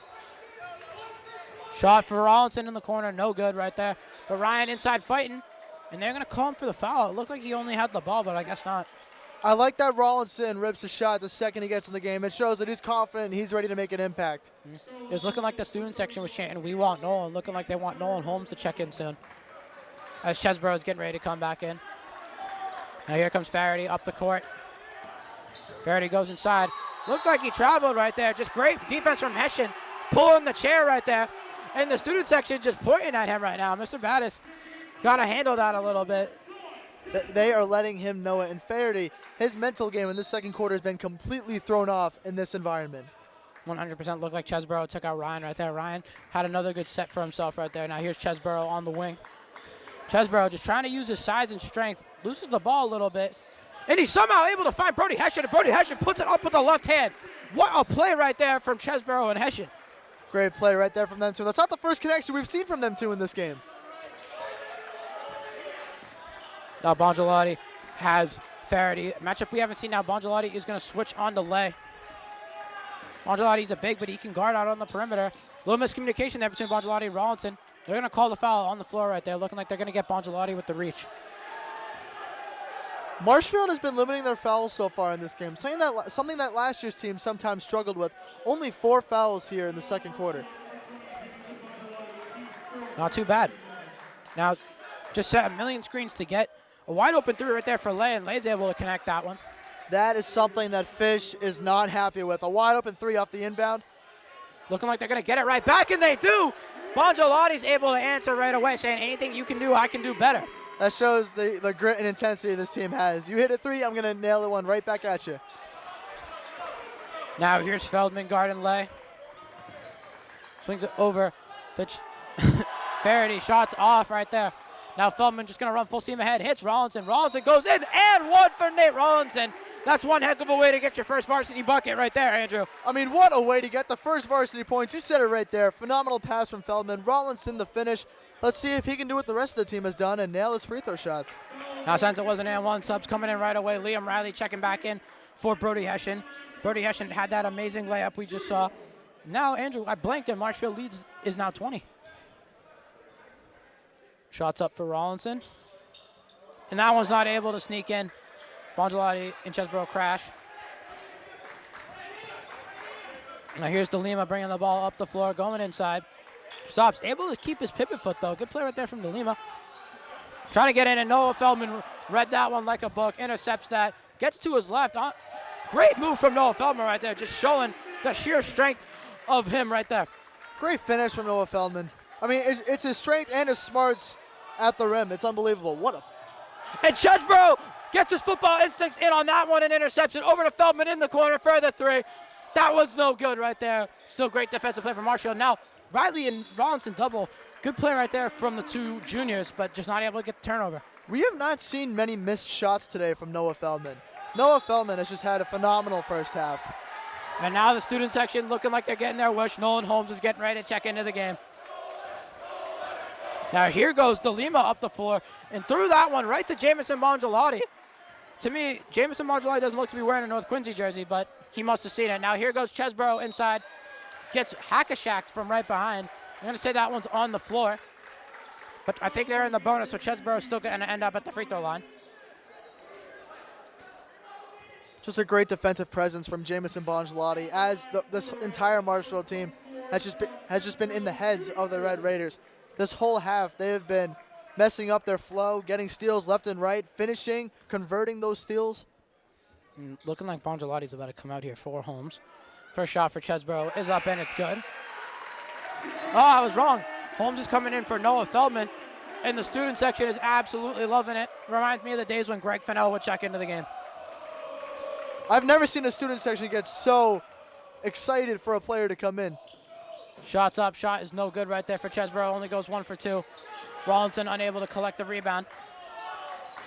Shot for Rollinson in the corner, no good right there. But Ryan inside fighting, and they're going to call him for the foul. It looked like he only had the ball, but I guess not. I like that Rollinson rips a shot the second he gets in the game. It shows that he's confident and he's ready to make an impact. It was looking like the student section was chanting, "We want Nolan," looking like they want Nolan Holmes to check in soon. As Chesborough is getting ready to come back in. Now here comes Faraday up the court. Faraday goes inside. Looked like he traveled right there. Just great defense from Hessian. Pulling the chair right there. And the student section just pointing at him right now. Mr. Battis got to handle that a little bit. They are letting him know it. And Faraday, his mental game in this second quarter has been completely thrown off in this environment. 100% looked like Chesborough took out Ryan right there. Ryan had another good set for himself right there. Now here's Chesborough on the wing. Chesborough just trying to use his size and strength. Loses the ball a little bit. And he's somehow able to find Brody Hessian. And Brody Hessian puts it up with the left hand. What a play right there from Chesborough and Hessian. Great play right there from them two. That's not the first connection we've seen from them two in this game. Now Bongelotti has Faraday. Matchup we haven't seen now. Bongelotti is going to switch on to Lay. Bongelotti's a big, but he can guard out on the perimeter. A little miscommunication there between Bongelotti and Rollinson. They're going to call the foul on the floor right there, looking like they're going to get Bongelotti with the reach. Marshfield has been limiting their fouls so far in this game, something that last year's team sometimes struggled with. Only 4 fouls here in the second quarter. Not too bad. Now, just set a million screens to get a wide open three right there for Lay, and Lay's able to connect that one. That is something that Fish is not happy with. A wide open three off the inbound. Looking like they're going to get it right back, and they do. Bongelotti's able to answer right away, saying anything you can do, I can do better. That shows the grit and intensity this team has. You hit a three, I'm going to nail the one right back at you. Now here's Feldman guarding Lay. Swings it over to Faraday. Shots off right there. Now Feldman just going to run full steam ahead. Hits Rollinson. Rollinson goes in, and one for Nate Rollinson. That's one heck of a way to get your first varsity bucket right there, Andrew. I mean, what a way to get the first varsity points. You said it right there. Phenomenal pass from Feldman. Rollinson the finish. Let's see if he can do what the rest of the team has done and nail his free throw shots. Now, since it was an and one, subs coming in right away. Liam Riley checking back in for Brody Hessian. Brody Hessian had that amazing layup we just saw. Now, Andrew, I blanked, and Marshfield leads is now 20. Shots up for Rollinson. And that one's not able to sneak in. Bongelotti and Chesborough crash. Now here's DeLima bringing the ball up the floor, going inside. Stops, able to keep his pivot foot though. Good play right there from DeLima. Trying to get in, and Noah Feldman read that one like a book, intercepts that, gets to his left. Great move from Noah Feldman right there, just showing the sheer strength of him right there. Great finish from Noah Feldman. I mean, it's his strength and his smarts at the rim. It's unbelievable. And Chesborough gets his football instincts in on that one and intercepts it over to Feldman in the corner for the three. That one's no good right there. Still great defensive play from Marshfield. Now, Riley and Rollinson double. Good play right there from the two juniors, but just not able to get the turnover. We have not seen many missed shots today from Noah Feldman. Noah Feldman has just had a phenomenal first half. And now the student section looking like they're getting their wish. Nolan Holmes is getting ready to check into the game. Now here goes DeLima up the floor and threw that one right to Jamison Bongelotti. To me, Jamison Bongelotti doesn't look to be wearing a North Quincy jersey, but he must have seen it. Now here goes Chesborough inside. Gets hack-a-shacked from right behind. I'm going to say that one's on the floor. But I think they're in the bonus, so Chesborough's still going to end up at the free throw line. Just a great defensive presence from Jamison Bongelotti as this entire Marshfield team has just been in the heads of the Red Raiders. This whole half, they have been messing up their flow, getting steals left and right, finishing, converting those steals. Looking like Bongelotti's about to come out here for Holmes. First shot for Chesborough is up, and it's good. Oh, I was wrong. Holmes is coming in for Noah Feldman, and the student section is absolutely loving it. Reminds me of the days when Greg Fennell would check into the game. I've never seen a student section get so excited for a player to come in. Shots up, shot is no good right there for Chesborough, only goes 1 for 2. Rawlinson unable to collect the rebound.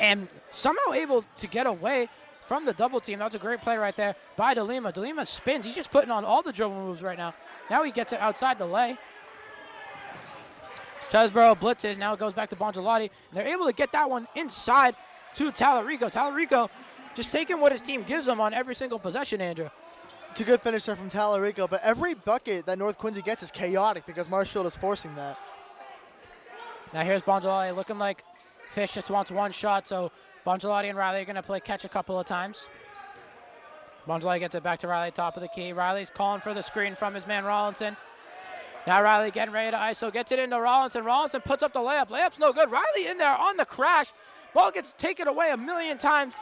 And somehow able to get away from the double team. That was a great play right there by DeLima. DeLima spins. He's just putting on all the dribble moves right now. Now he gets it outside the lay. Chesborough blitzes. Now it goes back to Bongelotti. They're able to get that one inside to Talarico. Talarico just taking what his team gives him on every single possession, Andrew. It's a good finisher from Talarico, but every bucket that North Quincy gets is chaotic because Marshfield is forcing that. Now here's Bongelotti looking like Fish just wants one shot, so Bongelotti and Riley are going to play catch a couple of times. Bongelotti gets it back to Riley, top of the key. Riley's calling for the screen from his man Rawlinson. Now Riley getting ready to ISO, gets it into Rawlinson. Rawlinson puts up the layup. Layup's no good. Riley in there on the crash. Ball gets taken away a million times.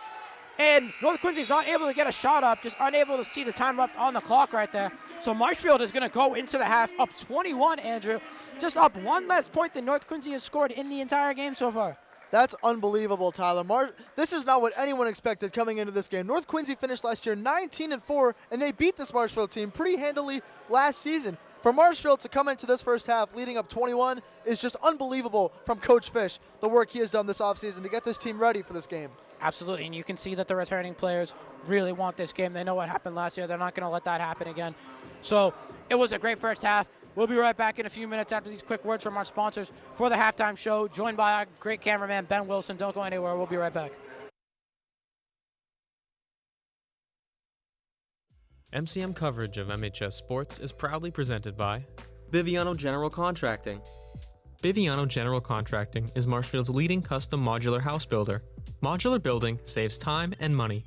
And North Quincy's not able to get a shot up, just unable to see the time left on the clock right there. So Marshfield is going to go into the half up 21, Andrew. Just up one less point than North Quincy has scored in the entire game so far. That's unbelievable, Tyler. This is not what anyone expected coming into this game. North Quincy finished last year 19-4, and they beat this Marshfield team pretty handily last season. For Marshfield to come into this first half leading up 21 is just unbelievable from Coach Fish, the work he has done this offseason to get this team ready for this game. Absolutely, and you can see that the returning players really want this game. They know what happened last year. They're not going to let that happen again. So it was a great first half. We'll be right back in a few minutes after these quick words from our sponsors for the halftime show, joined by our great cameraman, Ben Wilson. Don't go anywhere. We'll be right back. MCM coverage of MHS sports is proudly presented by Biviano General Contracting. Biviano General Contracting is Marshfield's leading custom modular house builder. Modular building saves time and money.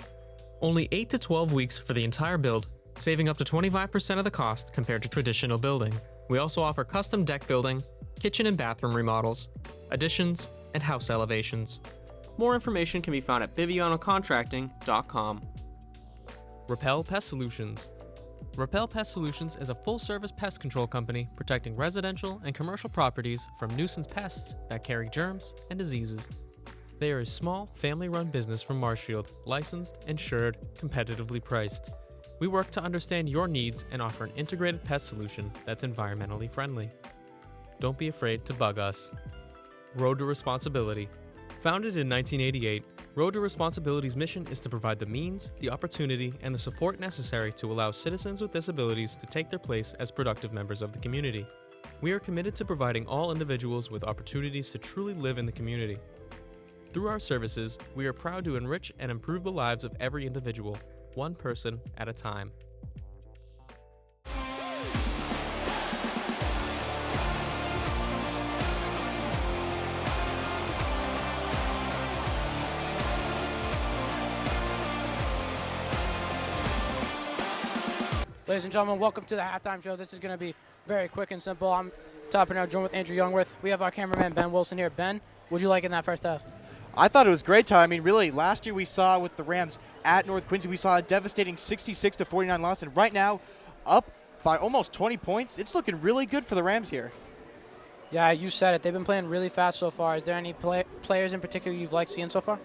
Only 8 to 12 weeks for the entire build, saving up to 25% of the cost compared to traditional building. We also offer custom deck building, kitchen and bathroom remodels, additions, and house elevations. More information can be found at bivianocontracting.com. Repel Pest Solutions. Repel Pest Solutions is a full-service pest control company protecting residential and commercial properties from nuisance pests that carry germs and diseases. They are a small, family-run business from Marshfield, licensed, insured, competitively priced. We work to understand your needs and offer an integrated pest solution that's environmentally friendly. Don't be afraid to bug us. Road to Responsibility. Founded in 1988, Road to Responsibility's mission is to provide the means, the opportunity, and the support necessary to allow citizens with disabilities to take their place as productive members of the community. We are committed to providing all individuals with opportunities to truly live in the community. Through our services, we are proud to enrich and improve the lives of every individual, one person at a time. Ladies and gentlemen, welcome to the halftime show. This is going to be very quick and simple. I'm Tyler Pinheiro, joined with Andrew Youngworth. We have our cameraman, Ben Wilson, here. Ben, what'd you like in that first half? I thought it was great, Tyler. I mean, really, last year we saw with the Rams at North Quincy, we saw a devastating 66-49 loss, and right now, up by almost 20 points. It's looking really good for the Rams here. Yeah, you said it. They've been playing really fast so far. Is there any players in particular you've liked seeing so far?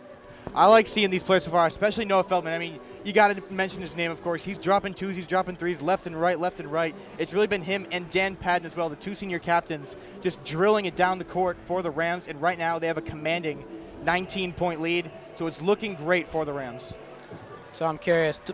I like seeing these players so far, especially Noah Feldman. I mean, you got to mention his name, of course. He's dropping twos, he's dropping threes, left and right, left and right. It's really been him and Dan Padden as well, the two senior captains, just drilling it down the court for the Rams. And right now they have a commanding 19-point lead, so it's looking great for the Rams. So I'm curious. The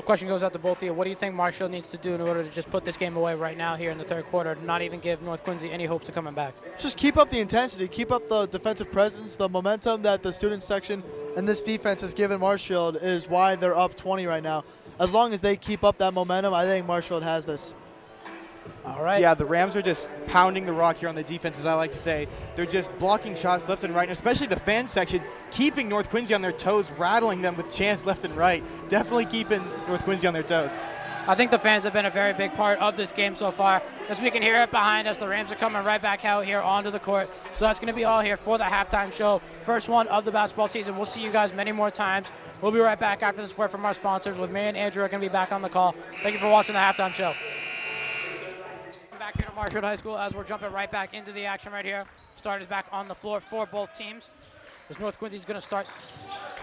question goes out to both of you. What do you think Marshfield needs to do in order to just put this game away right now here in the third quarter, not even give North Quincy any hopes of coming back? Just keep up the intensity, keep up the defensive presence, the momentum that the student section and this defense has given Marshfield is why they're up 20 right now. As long as they keep up that momentum, I think Marshfield has this. All right. Yeah, the Rams are just pounding the rock here on the defense, as I like to say. They're just blocking shots left and right, and especially the fan section, keeping North Quincy on their toes, rattling them with chants left and right. Definitely keeping North Quincy on their toes. I think the fans have been a very big part of this game so far. As we can hear it behind us, the Rams are coming right back out here onto the court. So that's going to be all here for the halftime show. First one of the basketball season. We'll see you guys many more times. We'll be right back after this word from our sponsors with me and Andrew are going to be back on the call. Thank you for watching the halftime show. Back here to Marshfield High School as we're jumping right back into the action right here. Starters back on the floor for both teams. As North Quincy's going to start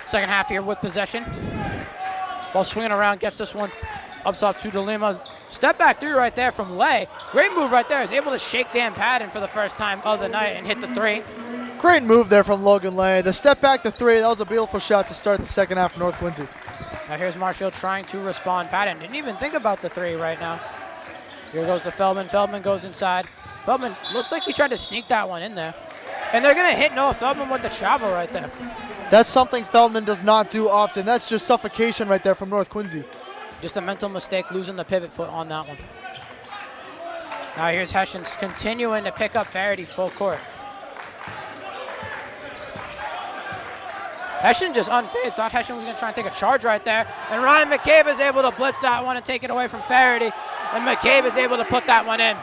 second half here with possession. Ball swinging around, gets this one up top to DeLima. Step back three right there from Lay. Great move right there. He's able to shake Dan Padden for the first time of the night and hit the three. Great move there from Logan Lay. The step back to three, that was a beautiful shot to start the second half for North Quincy. Now here's Marshfield trying to respond. Padden didn't even think about the three right now. Here goes the Feldman. Feldman goes inside. Feldman looks like he tried to sneak that one in there. And they're going to hit Noah Feldman with the travel right there. That's something Feldman does not do often. That's just suffocation right there from North Quincy. Just a mental mistake, losing the pivot foot on that one. Now here's Hessians continuing to pick up Varsity full court. Hessian just unfazed. Thought Hessian was going to try and take a charge right there. And Ryan McCabe is able to blitz that one and take it away from Varsity. And McCabe is able to put that one in.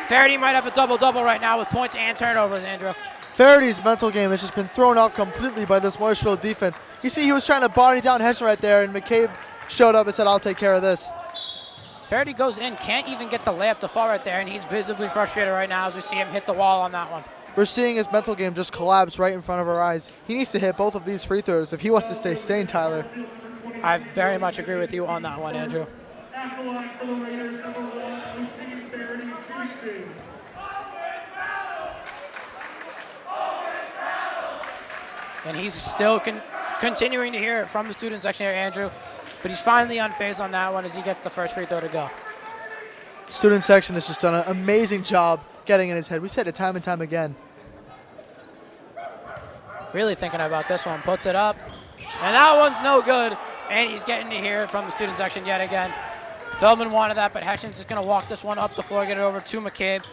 Varsity might have a double-double right now with points and turnovers, Andrew. Varsity's mental game has just been thrown off completely by this Marshfield defense. You see he was trying to body down Hessian right there, and McCabe showed up and said, I'll take care of this. Varsity goes in, can't even get the layup to fall right there, and he's visibly frustrated right now as we see him hit the wall on that one. We're seeing his mental game just collapse right in front of our eyes. He needs to hit both of these free throws if he wants to stay sane, Tyler. I very much agree with you on that one, Andrew. And he's still continuing to hear it from the student section here, Andrew. But he's finally unfazed on that one as he gets the first free throw to go. Student section has just done an amazing job getting in his head. We said it time and time again. Really thinking about this one. Puts it up. And that one's no good. And he's getting to hear it from the student section yet again. Feldman wanted that, but Hessian's just going to walk this one up the floor, get it over to McCabe.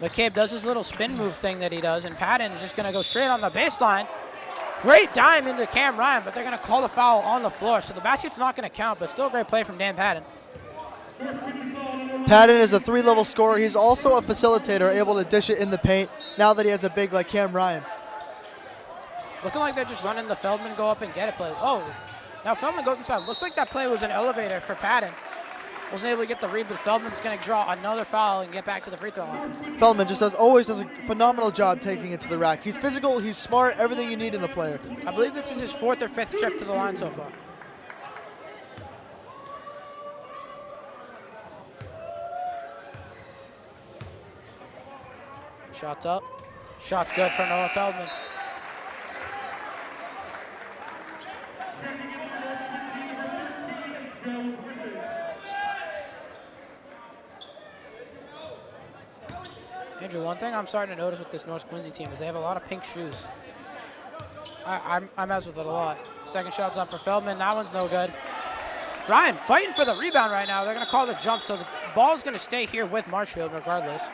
McCabe does his little spin move thing that he does, and Padden is just going to go straight on the baseline. Great dime into Cam Ryan, but they're going to call the foul on the floor. So the basket's not going to count, but still a great play from Dan Padden. Padden is a three-level scorer. He's also a facilitator, able to dish it in the paint now that he has a big like Cam Ryan. Looking like they're just running the Feldman go up and get it play. Oh, now Feldman goes inside. Looks like that play was an elevator for Padden. Wasn't able to get the read, but Feldman's going to draw another foul and get back to the free throw line. Feldman just always does a phenomenal job taking it to the rack. He's physical, he's smart, everything you need in a player. I believe this is his fourth or fifth trip to the line so far. Shots up. Shots good for Noah Feldman. Andrew, one thing I'm starting to notice with this North Quincy team is they have a lot of pink shoes. I mess with it a lot. Second shot's up for Feldman. That one's no good. Ryan fighting for the rebound right now. They're going to call the jump, so the ball's going to stay here with Marshfield regardless.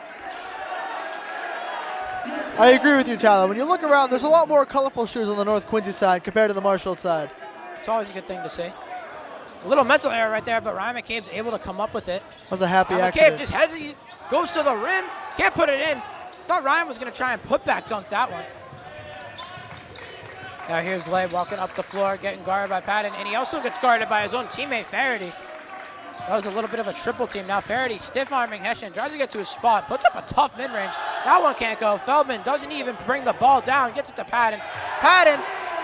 I agree with you, Tyler. When you look around, there's a lot more colorful shoes on the North Quincy side compared to the Marshfield side. It's always a good thing to see. A little mental error right there, but Ryan McCabe's able to come up with it. That was a happy accident. McCabe just hesitates, goes to the rim, can't put it in. Thought Ryan was going to try and put back dunk that one. Now here's Lay walking up the floor, getting guarded by Padden, and he also gets guarded by his own teammate, Varsity. That was a little bit of a triple team. Now Varsity stiff-arming Hessian, tries to get to his spot, puts up a tough mid-range. That one can't go. Feldman doesn't even bring the ball down, gets it to Padden. Padden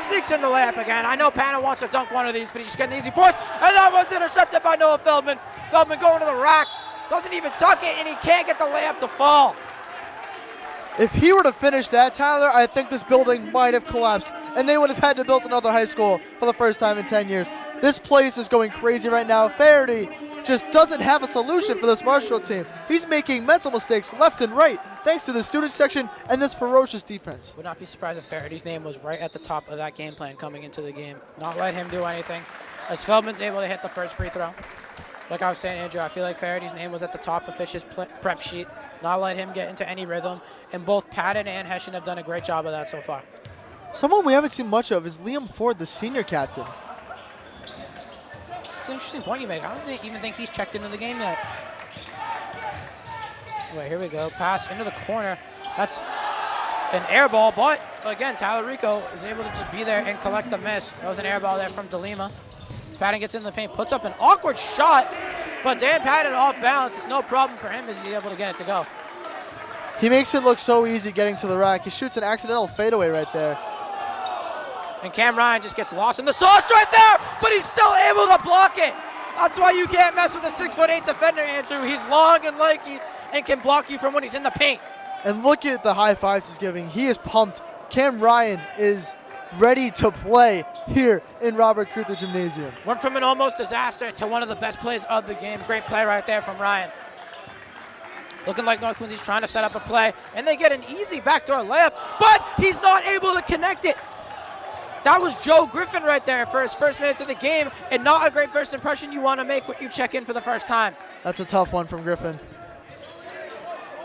sneaks in the layup again. I know Padden wants to dunk one of these, but he's just getting easy points, and that one's intercepted by Noah Feldman. Feldman going to the rack, doesn't even tuck it, and he can't get the layup to fall. If he were to finish that, Tyler, I think this building might have collapsed, and they would have had to build another high school for the first time in 10 years. This place is going crazy right now. Varsity just doesn't have a solution for this Marshfield team. He's making mental mistakes left and right, thanks to the student section and this ferocious defense. Would not be surprised if Varsity's name was right at the top of that game plan coming into the game. Not let him do anything. As Feldman's able to hit the first free throw. Like I was saying, Andrew, I feel like Varsity's name was at the top of Fish's prep sheet. Not let him get into any rhythm. And both Padden and Hessian have done a great job of that so far. Someone we haven't seen much of is Liam Ford, the senior captain. It's an interesting point you make. I don't even think he's checked into the game yet. Wait, here we go. Pass into the corner. That's an air ball, but again, Tyler Rico is able to just be there and collect the miss. That was an air ball there from DeLima. Padden gets in the paint, puts up an awkward shot, But Dan Patton off balance, it's no problem for him as he's able to get it to go. He makes it look so easy getting to the rack. He shoots an accidental fadeaway right there. And Cam Ryan just gets lost in the sauce right there, but he's still able to block it. That's why you can't mess with a 6'8" defender, Andrew. He's long and lanky and can block you from when he's in the paint. And look at the high fives he's giving. He is pumped. Cam Ryan is ready to play here in Robert Cruther Gymnasium. Went from an almost disaster to one of the best plays of the game. Great play right there from Ryan. Looking like North Quincy's trying to set up a play, and they get an easy backdoor layup, but he's not able to connect it. That was Joe Griffin right there for his first minutes of the game, and not a great first impression you want to make when you check in for the first time. That's a tough one from Griffin.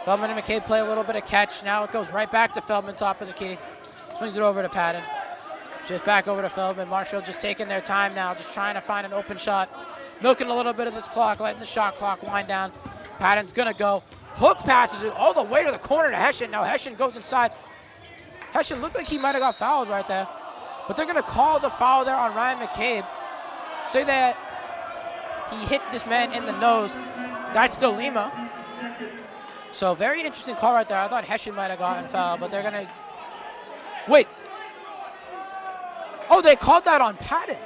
Feldman and McCabe play a little bit of catch. Now it goes right back to Feldman, top of the key. Swings it over to Patton. Just back over to Feldman. Marshfield just taking their time now, just trying to find an open shot. Milking a little bit of this clock, letting the shot clock wind down. Patton's going to go. Hook passes it all the way to the corner to Hessian. Now Hessian goes inside. Hessian looked like he might have got fouled right there. But they're going to call the foul there on Ryan McCabe. Say that he hit this man in the nose. That's still Lima. So very interesting call right there. I thought Hessian might have gotten fouled, but they're going to... Wait. Oh, they called that on Patton.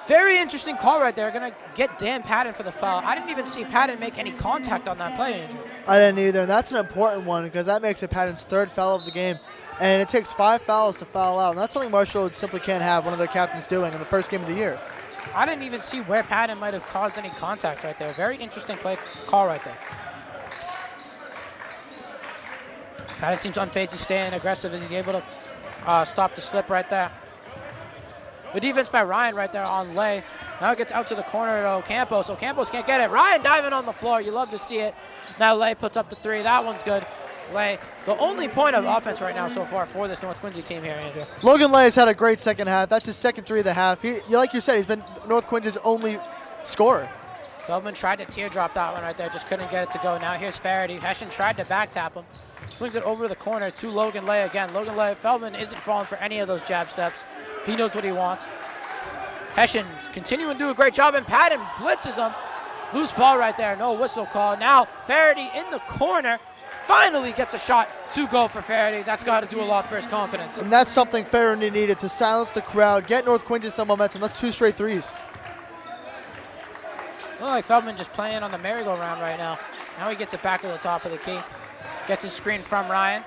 Very interesting call right there. Going to get Dan Patton for the foul. I didn't even see Patton make any contact on that play, Andrew. I didn't either, and that's an important one because that makes it Patton's third foul of the game. And it takes 5 fouls to foul out. And that's something Marshfield simply can't have one of their captains doing in the first game of the year. I didn't even see where Patton might have caused any contact right there. Very interesting play call right there. Patton seems unfazed. He's staying aggressive as he's able to stop the slip right there. The defense by Ryan right there on Lay. Now it gets out to the corner to Ocampos. Ocampos can't get it. Ryan diving on the floor. You love to see it. Now Lay puts up the 3. That one's good. Lay, the only point of offense right now so far for this North Quincy team here, Andrew. Logan Lay has had a great second half. That's his second 3 of the half. Like you said, he's been North Quincy's only scorer. Feldman tried to teardrop that one right there, just couldn't get it to go. Now here's Faraday. Hessian tried to back tap him. Swings it over the corner to Logan Lay again. Logan Lay, Feldman isn't falling for any of those jab steps. He knows what he wants. Hessian continuing to do a great job, and Patton blitzes him. Loose ball right there, no whistle call. Now Faraday in the corner. Finally gets a shot to go for Faraday. That's got to do a lot for his confidence. And that's something Faraday needed to silence the crowd, get North Quincy some momentum. That's 2 straight threes. Look like Feldman just playing on the merry-go-round right now. Now he gets it back to the top of the key. Gets his screen from Ryan.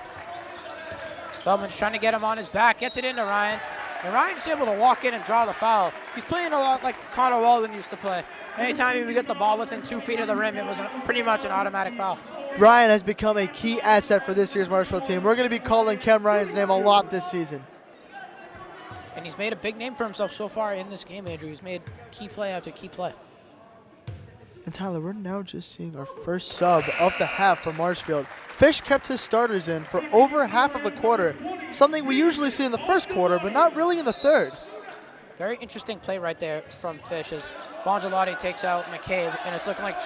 Feldman's trying to get him on his back. Gets it into Ryan. And Ryan's able to walk in and draw the foul. He's playing a lot like Connor Walden used to play. Anytime he would get the ball within 2 feet of the rim, it was pretty much an automatic foul. Ryan has become a key asset for this year's Marshfield team. We're going to be calling Cam Ryan's name a lot this season. And he's made a big name for himself so far in this game, Andrew. He's made key play after key play. And Tyler, we're now just seeing our first sub of the half for Marshfield. Fish kept his starters in for over half of the quarter, something we usually see in the first quarter, but not really in the third. Very interesting play right there from Fish as Bongelotti takes out McCabe, and it's looking like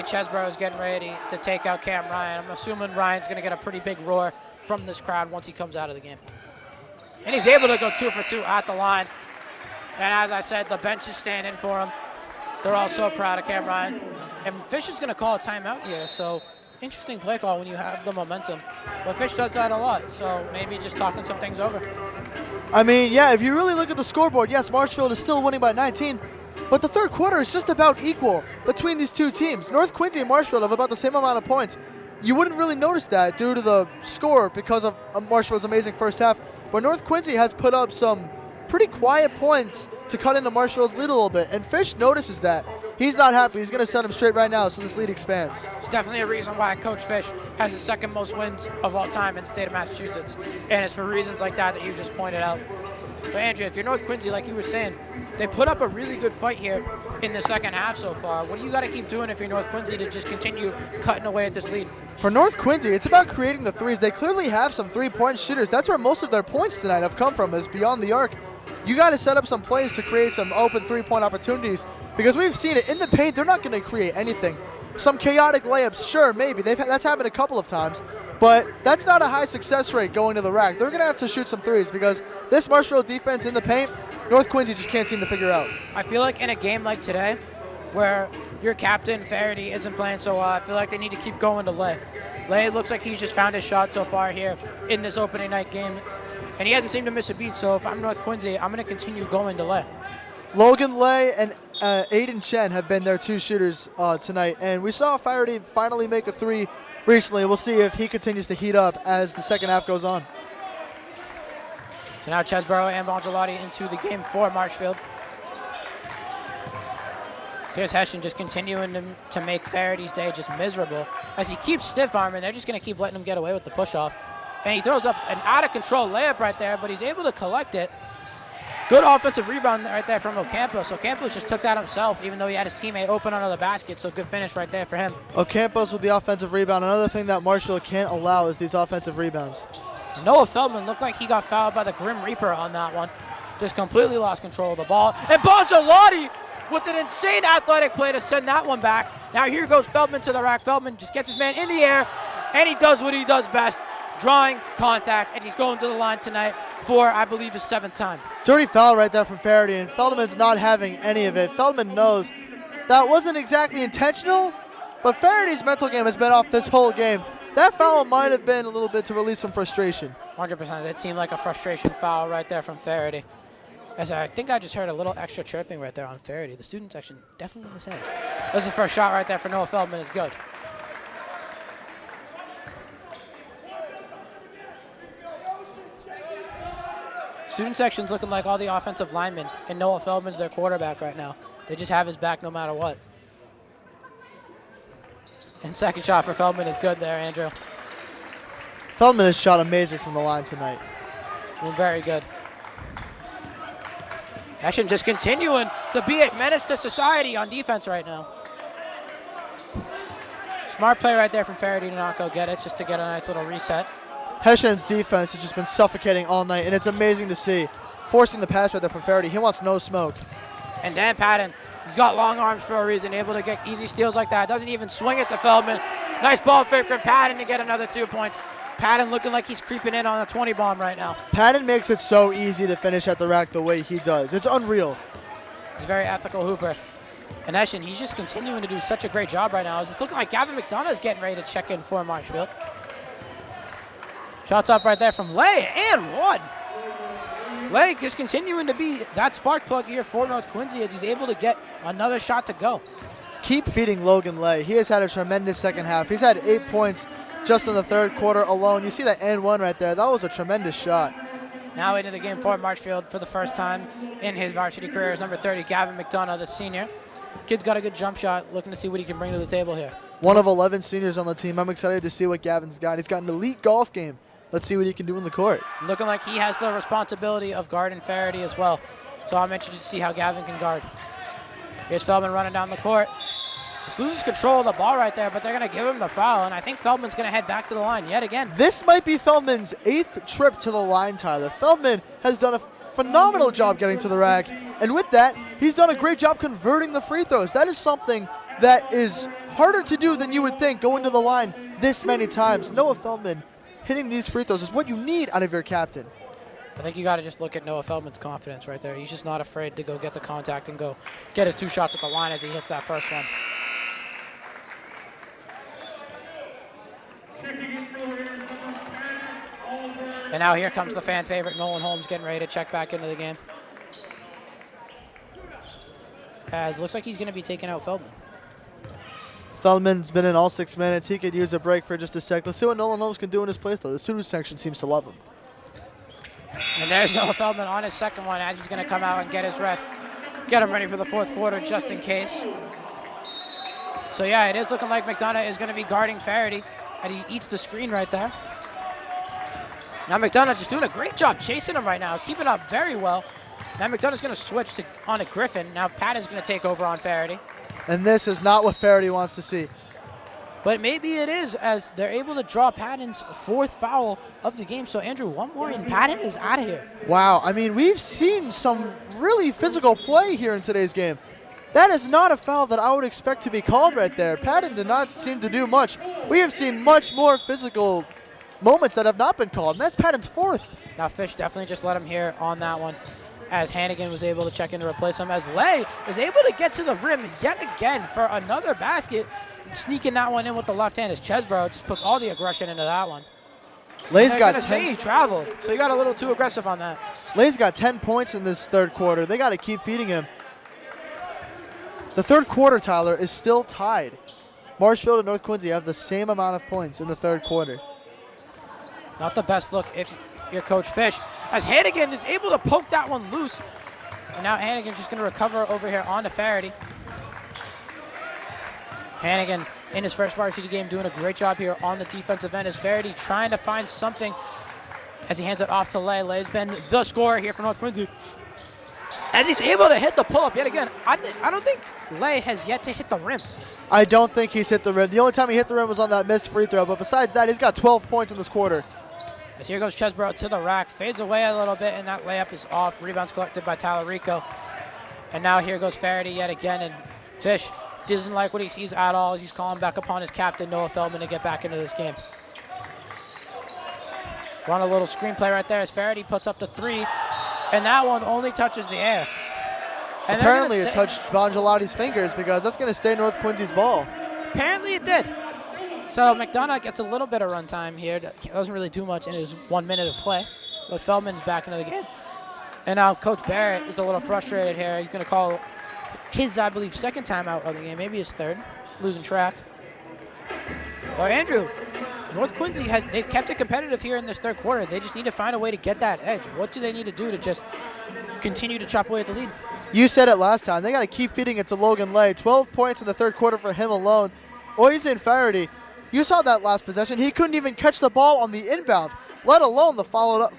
Chesbrough is getting ready to take out Cam Ryan. I'm assuming Ryan's going to get a pretty big roar from this crowd once he comes out of the game. And he's able to go 2 for 2 at the line. And as I said, the bench is standing for him. They're all so proud of Cam Ryan. And Fish is going to call a timeout here, so interesting play call when you have the momentum. But Fish does that a lot, so maybe just talking some things over. I mean, yeah, if you really look at the scoreboard, yes, Marshfield is still winning by 19, but the third quarter is just about equal between these two teams. North Quincy and Marshfield have about the same amount of points. You wouldn't really notice that due to the score because of Marshfield's amazing first half, but North Quincy has put up some pretty quiet points to cut into Marshfield's lead a little bit, and Fish notices that. He's not happy. He's going to set him straight right now so this lead expands. It's definitely a reason why Coach Fish has the second most wins of all time in the state of Massachusetts, and it's for reasons like that you just pointed out. But Andrew, if you're North Quincy, like you were saying, they put up a really good fight here in the second half so far. What do you got to keep doing if you're North Quincy to just continue cutting away at this lead? For North Quincy, it's about creating the threes. They clearly have some three-point shooters. That's where most of their points tonight have come from, is beyond the arc. You got to set up some plays to create some open three-point opportunities because we've seen it in the paint. They're not going to create anything. Some chaotic layups, sure, maybe. That's happened a couple of times, but that's not a high success rate going to the rack. They're going to have to shoot some threes because this Marshfield defense in the paint, North Quincy just can't seem to figure out. I feel like in a game like today, where your captain, Faraday, isn't playing so well, I feel like they need to keep going to Lay. Lay looks like he's just found his shot so far here in this opening night game, and he hasn't seemed to miss a beat, so if I'm North Quincy, I'm going to continue going to Lay. Logan Lay and Aiden Chen have been their 2 shooters tonight, and we saw Faraday finally make a 3 recently. We'll see if he continues to heat up as the second half goes on. So now Chesborough and Bongelati into the game for Marshfield. So here's Hessian just continuing to make Faraday's day just miserable. As he keeps stiff arming, they're just going to keep letting him get away with the push-off. And he throws up an out-of-control layup right there, but he's able to collect it. Good offensive rebound right there from Ocampos. Ocampos just took that himself, even though he had his teammate open under the basket, so good finish right there for him. Ocampos with the offensive rebound. Another thing that Marshfield can't allow is these offensive rebounds. Noah Feldman looked like he got fouled by the Grim Reaper on that one. Just completely lost control of the ball. And Bongelati with an insane athletic play to send that one back. Now here goes Feldman to the rack. Feldman just gets his man in the air, and he does what he does best, drawing contact, and he's going to the line tonight for, I believe, his 7th time. Dirty foul right there from Faraday, and Feldman's not having any of it. Feldman knows that wasn't exactly intentional, but Faraday's mental game has been off this whole game. That foul might have been a little bit to release some frustration. 100%. That seemed like a frustration foul right there from Faraday. As I think I just heard a little extra chirping right there on Faraday. The student section definitely in his head. That's the first shot right there for Noah Feldman is good. Student section's looking like all the offensive linemen, and Noah Feldman's their quarterback right now. They just have his back no matter what. And second shot for Feldman is good there, Andrew. Feldman has shot amazing from the line tonight. Very good. Hessian just continuing to be a menace to society on defense right now. Smart play right there from Faraday to not go get it, just to get a nice little reset. Hessian's defense has just been suffocating all night, and it's amazing to see. Forcing the pass right there from Faraday. He wants no smoke. And Dan Patton, he's got long arms for a reason, able to get easy steals like that. Doesn't even swing it to Feldman. Nice ball fake from Patton to get another 2 points. Patton looking like he's creeping in on a 20 bomb right now. Patton makes it so easy to finish at the rack the way he does. It's unreal. He's a very ethical hooper. And Hessian, he's just continuing to do such a great job right now. It's looking like Gavin McDonough is getting ready to check in for Marshfield. Shots up right there from Lay, and one. Lay just continuing to be that spark plug here for North Quincy as he's able to get another shot to go. Keep feeding Logan Lay. He has had a tremendous second half. He's had 8 points just in the third quarter alone. You see that N1 right there. That was a tremendous shot. Now into the game for Marshfield for the first time in his varsity career is number 30, Gavin McDonough, the senior. Kid's got a good jump shot, looking to see what he can bring to the table here. One of 11 seniors on the team. I'm excited to see what Gavin's got. He's got an elite golf game. Let's see what he can do in the court. Looking like he has the responsibility of guarding Faraday as well. So I'm interested to see how Gavin can guard. Here's Feldman running down the court. Just loses control of the ball right there, but they're going to give him the foul, and I think Feldman's going to head back to the line yet again. This might be Feldman's 8th trip to the line, Tyler. Feldman has done a phenomenal job getting to the rack, and with that, he's done a great job converting the free throws. That is something that is harder to do than you would think, going to the line this many times. Noah Feldman hitting these free throws is what you need out of your captain. I think you got to just look at Noah Feldman's confidence right there. He's just not afraid to go get the contact and go get his 2 shots at the line as he hits that first one. And now here comes the fan favorite, Nolan Holmes, getting ready to check back into the game. As looks like he's going to be taking out Feldman. Feldman's been in all 6 minutes. He could use a break for just a sec. Let's see what Nolan Holmes can do in his place, though. The student section seems to love him. And there's Noah Feldman on his second one as he's going to come out and get his rest. Get him ready for the 4th quarter just in case. So, yeah, it is looking like McDonough is going to be guarding Faraday, and he eats the screen right there. Now McDonough just doing a great job chasing him right now, keeping up very well. Now McDonough's going to switch on to Griffin. Now Patton's going to take over on Faraday. And this is not what Faraday wants to see. But maybe it is, as they're able to draw Patton's 4th foul of the game. So, Andrew, one more and Patton is out of here. Wow. I mean, we've seen some really physical play here in today's game. That is not a foul that I would expect to be called right there. Patton did not seem to do much. We have seen much more physical moments that have not been called, and that's Patton's 4th. Now, Fish definitely just let him hear on that one. as Hannigan was able to check in to replace him, as Lay is able to get to the rim yet again for another basket, sneaking that one in with the left hand as Chesborough just puts all the aggression into that one. Lay's got 10. Say he traveled, so he got a little too aggressive on that. Lay's got 10 points in this third quarter. They got to keep feeding him. The third quarter, Tyler, is still tied. Marshfield and North Quincy have the same amount of points in the third quarter. Not the best look if you're Coach Fish, as Hannigan is able to poke that one loose. And now Hannigan's just going to recover over here on to Faraday. Hannigan in his first varsity game doing a great job here on the defensive end as Faraday trying to find something as he hands it off to Lay. Lay's been the scorer here for North Quincy. As he's able to hit the pull-up yet again. I don't think Lay has yet to hit the rim. I don't think he's hit the rim. The only time he hit the rim was on that missed free throw, but besides that, he's got 12 points in this quarter. As here goes Chesborough to the rack, fades away a little bit, and that layup is off. Rebounds collected by Talarico. And now here goes Faraday yet again, and Fish doesn't like what he sees at all as he's calling back upon his captain, Noah Feldman, to get back into this game. Run a little screenplay right there as Faraday puts up the three, and that one only touches the air. And apparently it touched Bongelotti's fingers because that's going to stay North Quincy's ball. Apparently it did. So McDonough gets a little bit of run time here. Doesn't really do much in his 1 minute of play, but Feldman's back into the game. And now Coach Barrett is a little frustrated here. He's going to call his, I believe, second timeout of the game, maybe his third, losing track. But Andrew, North Quincy, they've kept it competitive here in this third quarter. They just need to find a way to get that edge. What do they need to do to just continue to chop away at the lead? You said it last time. They got to keep feeding it to Logan Lay. 12 points in the third quarter for him alone. Oisin Faraday, you saw that last possession. He couldn't even catch the ball on the inbound, let alone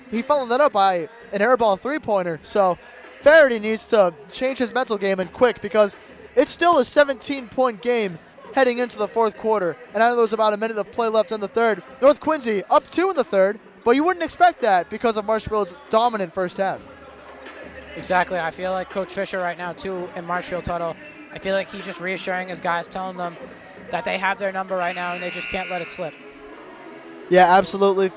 he followed that up by an airball three-pointer. So Faraday needs to change his mental game and quick because it's still a 17-point game heading into the fourth quarter. And I know there's about a minute of play left in the third. North Quincy up 2 in the third, but you wouldn't expect that because of Marshfield's dominant first half. Exactly. I feel like Coach Fisher right now, too, in Marshfield tunnel, I feel like he's just reassuring his guys, telling them that they have their number right now and they just can't let it slip. Yeah, absolutely.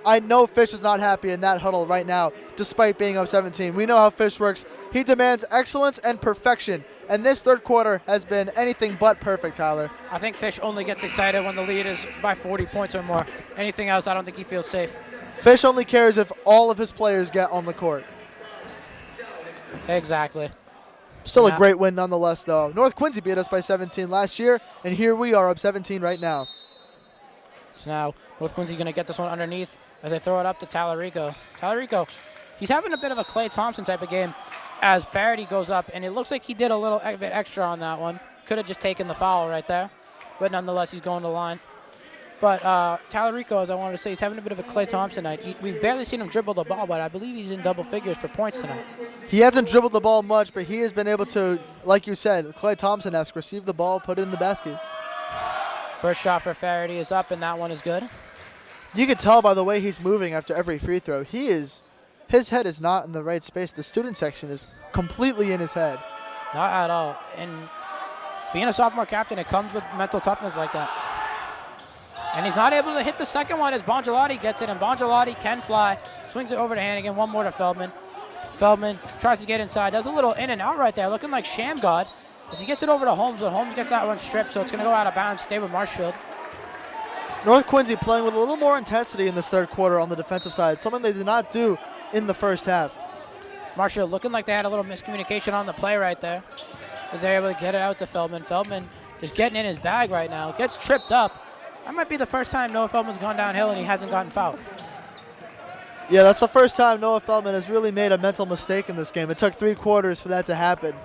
I know Fish is not happy in that huddle right now, despite being up 17. We know how Fish works. He demands excellence and perfection, and this third quarter has been anything but perfect, Tyler. I think Fish only gets excited when the lead is by 40 points or more. Anything else, I don't think he feels safe. Fish only cares if all of his players get on the court. Exactly. Still a great win nonetheless, though. North Quincy beat us by 17 last year, and here we are up 17 right now. So now North Quincy going to get this one underneath as they throw it up to Talarico. Talarico, he's having a bit of a Klay Thompson type of game as Faraday goes up, and it looks like he did a little bit extra on that one. Could have just taken the foul right there, but nonetheless, he's going to the line. But Talarico, as I wanted to say, he's having a bit of a Klay Thompson night. We've barely seen him dribble the ball, but I believe he's in double figures for points tonight. He hasn't dribbled the ball much, but he has been able to, like you said, Klay Thompson-esque, receive the ball, put it in the basket. First shot for Faraday is up, and that one is good. You can tell by the way he's moving after every free throw. His head is not in the right space. The student section is completely in his head. Not at all. And being a sophomore captain, it comes with mental toughness like that. And he's not able to hit the second one as Bongelotti gets it, and Bongelotti can fly. Swings it over to Hannigan, one more to Feldman. Feldman tries to get inside, does a little in and out right there, looking like Sham God. As he gets it over to Holmes, but Holmes gets that one stripped, so it's going to go out of bounds, stay with Marshfield. North Quincy playing with a little more intensity in this third quarter on the defensive side, something they did not do in the first half. Marshfield looking like they had a little miscommunication on the play right there, as they're able to get it out to Feldman. Feldman just getting in his bag right now, gets tripped up. That might be the first time Noah Feldman's gone downhill and he hasn't gotten fouled. Yeah, that's the first time Noah Feldman has really made a mental mistake in this game. It took 3 quarters for that to happen.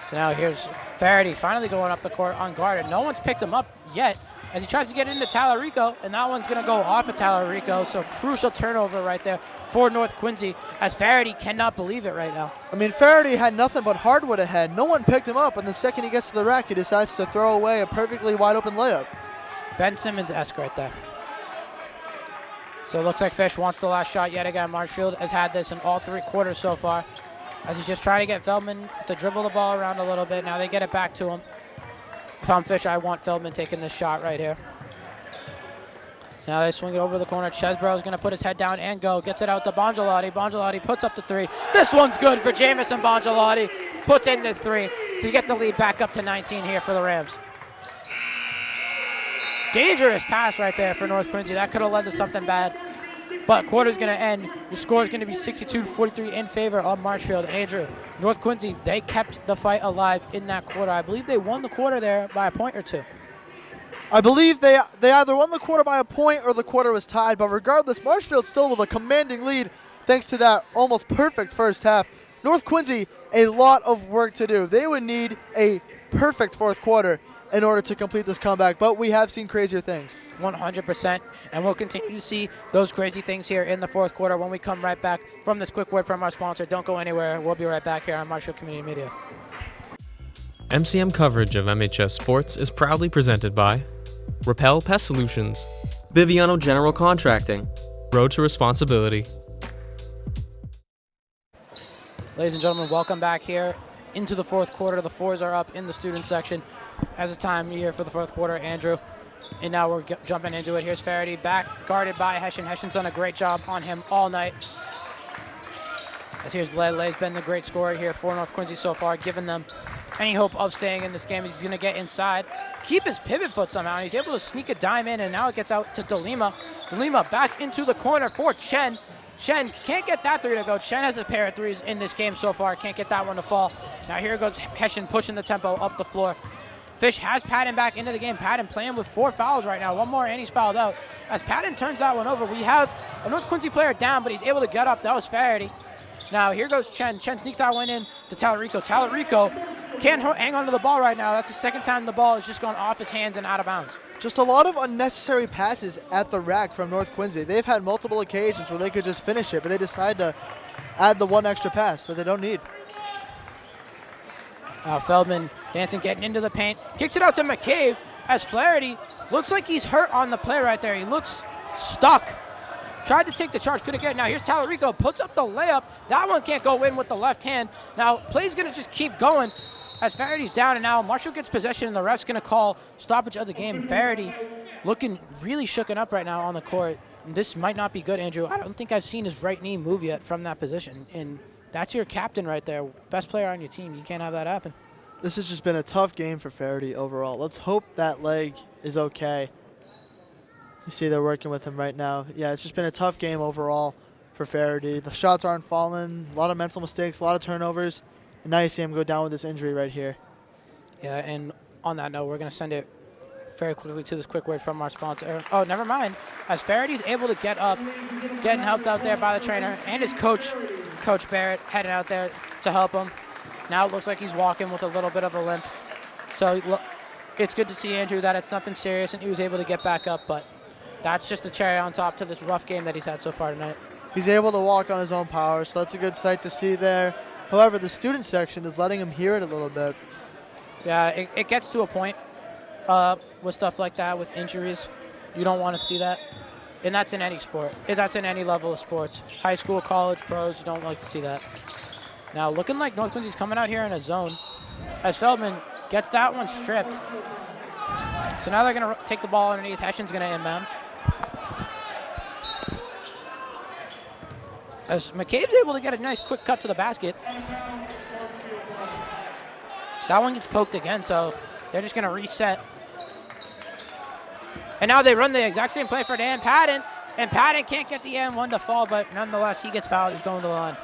So now here's Faraday finally going up the court unguarded. No one's picked him up yet as he tries to get into Talarico, and that one's going to go off of Talarico. So crucial turnover right there for North Quincy as Faraday cannot believe it right now. I mean, Faraday had nothing but hardwood ahead. No one picked him up, and the second he gets to the rack, he decides to throw away a perfectly wide-open layup. Ben Simmons-esque right there. So it looks like Fish wants the last shot yet again. Marshfield has had this in all 3 quarters so far as he's just trying to get Feldman to dribble the ball around a little bit. Now they get it back to him. If I'm Fish, I want Feldman taking this shot right here. Now they swing it over the corner. Chesbro's going to put his head down and go. Gets it out to Bongelotti. Bongelotti puts up the 3. This one's good for Jamison Bongelotti. Puts in the 3 to get the lead back up to 19 here for the Rams. Dangerous pass right there for North Quincy. That could have led to something bad. But quarter's going to end. Your score is going to be 62-43 in favor of Marshfield. Andrew, North Quincy, they kept the fight alive in that quarter. I believe they won the quarter there by a point or 2. I believe they either won the quarter by a point or the quarter was tied. But regardless, Marshfield still with a commanding lead thanks to that almost perfect first half. North Quincy, a lot of work to do. They would need a perfect fourth quarter in order to complete this comeback, but we have seen crazier things. 100%, and we'll continue to see those crazy things here in the fourth quarter when we come right back from this quick word from our sponsor. Don't go anywhere. We'll be right back here on Marshfield Community Media. MCM coverage of MHS sports is proudly presented by Repel Pest Solutions, Biviano General Contracting, Road to Responsibility. Ladies and gentlemen, welcome back here into the fourth quarter. The 4s are up in the student section as a time here for the fourth quarter, Andrew. And now we're jumping into it. Here's Faraday back, guarded by Hessian. Hessian's done a great job on him all night. As here's Lay. Lay's been the great scorer here for North Quincy so far, giving them any hope of staying in this game. He's going to get inside, keep his pivot foot somehow, and he's able to sneak a dime in, and now it gets out to DeLima. DeLima back into the corner for Chen. Chen can't get that 3 to go. Chen has a pair of 3s in this game so far. Can't get that one to fall. Now here goes Hessian pushing the tempo up the floor. Fish has Patton back into the game. Patton playing with 4 fouls right now. One more and he's fouled out. As Patton turns that one over, we have a North Quincy player down, but he's able to get up. That was Faraday. Now here goes Chen. Chen sneaks that one in to Talarico. Talarico can't hang on to the ball right now. That's the second time the ball has just gone off his hands and out of bounds. Just a lot of unnecessary passes at the rack from North Quincy. They've had multiple occasions where they could just finish it, but they decide to add the one extra pass that they don't need. Feldman dancing, getting into the paint. Kicks it out to McCabe as Flaherty looks like he's hurt on the play right there. He looks stuck. Tried to take the charge, couldn't get it. Now here's Talarico, puts up the layup. That one can't go in with the left hand. Now play's gonna just keep going as Farady's down, and now Marshall gets possession, and the ref's gonna call stoppage of the game. Faraday looking really shooken up right now on the court. This might not be good, Andrew. I don't think I've seen his right knee move yet from that position, and that's your captain right there, best player on your team. You can't have that happen. This has just been a tough game for Faraday overall. Let's hope that leg is okay. You see they're working with him right now. Yeah, it's just been a tough game overall for Faraday. The shots aren't falling, a lot of mental mistakes, a lot of turnovers, and now you see him go down with this injury right here. Yeah, and on that note, we're going to send it very quickly to this quick word from our sponsor. Oh, never mind. As Faraday's able to get up, getting helped out there by the trainer and his coach, Coach Barrett, headed out there to help him. Now it looks like he's walking with a little bit of a limp. So it's good to see, Andrew, that it's nothing serious and he was able to get back up, but that's just the cherry on top to this rough game that he's had so far tonight. He's able to walk on his own power, so that's a good sight to see there. However, the student section is letting him hear it a little bit. Yeah, it gets to a point with stuff like that, with injuries. You don't want to see that. And that's in any sport. That's in any level of sports. High school, college, pros, you don't like to see that. Now, looking like North Quincy's coming out here in a zone as Feldman gets that one stripped. So now they're going to take the ball underneath. Hessian's going to inbound. As McCabe's able to get a nice quick cut to the basket. That one gets poked again, so they're just going to reset. And now they run the exact same play for Dan Patton. And Patton can't get the N1 to fall, but nonetheless, he gets fouled. He's going to the line.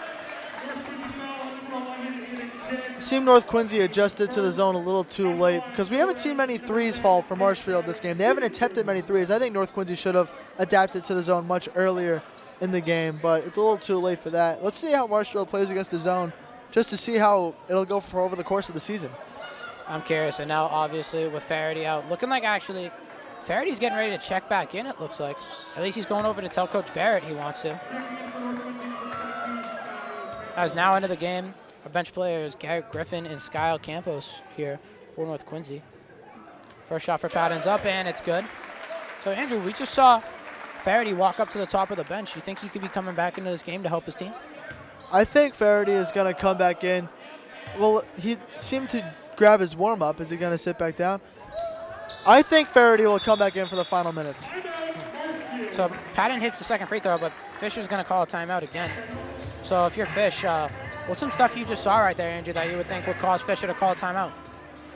Seemed North Quincy adjusted to the zone a little too late because we haven't seen many threes fall from Marshfield this game. They haven't attempted many threes. I think North Quincy should have adapted to the zone much earlier in the game, but it's a little too late for that. Let's see how Marshfield plays against the zone just to see how it'll go for over the course of the season. I'm curious. And now, obviously, with Faraday out, looking like actually Faraday's getting ready to check back in, it looks like. At least he's going over to tell Coach Barrett he wants to. As now into the game, our bench players, Garrett Griffin and Skyle Campos here for North Quincy. First shot for Patton's up, and it's good. So, Andrew, we just saw Faraday walk up to the top of the bench. You think he could be coming back into this game to help his team? I think Faraday is going to come back in. Well, he seemed to grab his warm-up. Is he going to sit back down? I think Faraday will come back in for the final minutes. So Patton hits the second free throw, but Fisher's going to call a timeout again. So if you're Fish, what's some stuff you just saw right there, Andrew, that you would think would cause Fisher to call a timeout?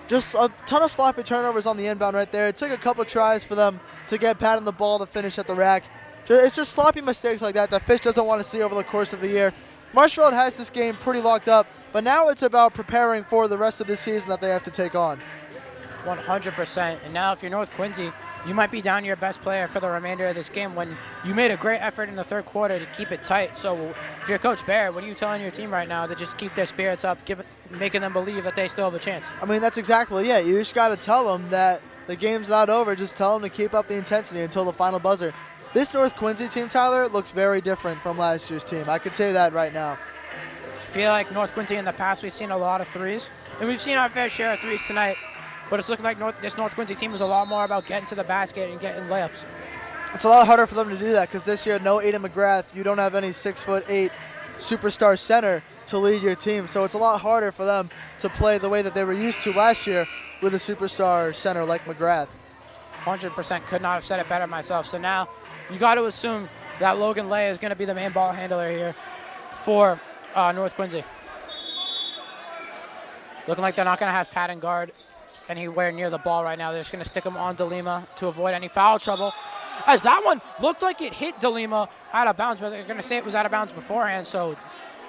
Just a ton of sloppy turnovers on the inbound right there. It took a couple tries for them to get Patton the ball to finish at the rack. It's just sloppy mistakes like that Fish doesn't want to see over the course of the year. Marshfield has this game pretty locked up, but now it's about preparing for the rest of the season that they have to take on. 100%. And now if you're North Quincy, you might be down your best player for the remainder of this game when you made a great effort in the third quarter to keep it tight. So if you're Coach Barrett, what are you telling your team right now to just keep their spirits up, making them believe that they still have a chance? I mean, that's exactly it. You just got to tell them that the game's not over. Just tell them to keep up the intensity until the final buzzer. This North Quincy team, Tyler, looks very different from last year's team. I could say that right now. I feel like North Quincy in the past, we've seen a lot of threes, and we've seen our fair share of threes tonight. But it's looking like this North Quincy team is a lot more about getting to the basket and getting layups. It's a lot harder for them to do that because this year, no Aiden McGrath. You don't have any 6'8" superstar center to lead your team. So it's a lot harder for them to play the way that they were used to last year with a superstar center like McGrath. 100% could not have said it better myself. So now you got to assume that Logan Lay is going to be the main ball handler here for North Quincy. Looking like they're not going to have Patton guard anywhere near the ball right now. They're just going to stick him on DeLima to avoid any foul trouble. As that one looked like it hit DeLima out of bounds, but they're going to say it was out of bounds beforehand. So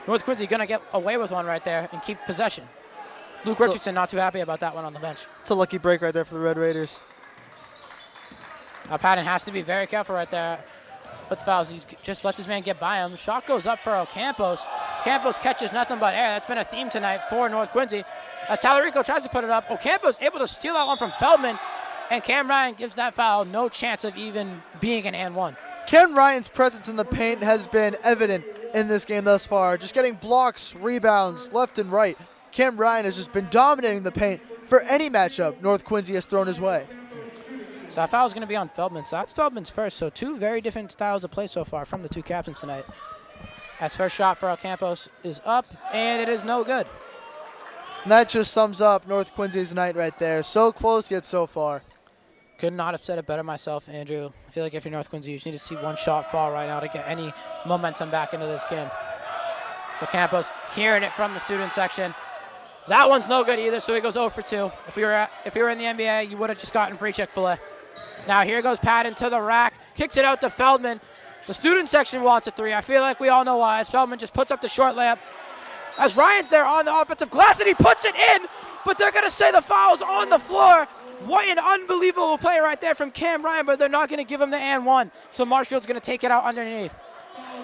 North Quincy going to get away with one right there and keep possession. Luke Richardson not too happy about that one on the bench. It's a lucky break right there for the Red Raiders. Now Patton has to be very careful right there with the fouls. He just lets his man get by him. Shot goes up for Ocampos. Ocampos catches nothing but air. That's been a theme tonight for North Quincy. As Talarico tries to put it up, Ocampos able to steal that one from Feldman, and Cam Ryan gives that foul no chance of even being an and one. Cam Ryan's presence in the paint has been evident in this game thus far. Just getting blocks, rebounds, left and right. Cam Ryan has just been dominating the paint for any matchup North Quincy has thrown his way. So that foul is going to be on Feldman. So that's Feldman's first. So two very different styles of play so far from the two captains tonight. As first shot for Ocampos is up, and it is no good. And that just sums up North Quincy's night right there. So close, yet so far. Could not have said it better myself, Andrew. I feel like if you're North Quincy, you just need to see one shot fall right now to get any momentum back into this game. So Campos hearing it from the student section. That one's no good either, so he goes 0 for 2. If you were in the NBA, you would have just gotten free Chick-fil-A. Now here goes Patton to the rack, kicks it out to Feldman. The student section wants a three. I feel like we all know why. As Feldman just puts up the short layup. As Ryan's there on the offensive glass, and he puts it in, but they're going to say the foul's on the floor. What an unbelievable play right there from Cam Ryan, but they're not going to give him the and one. So Marshfield's going to take it out underneath.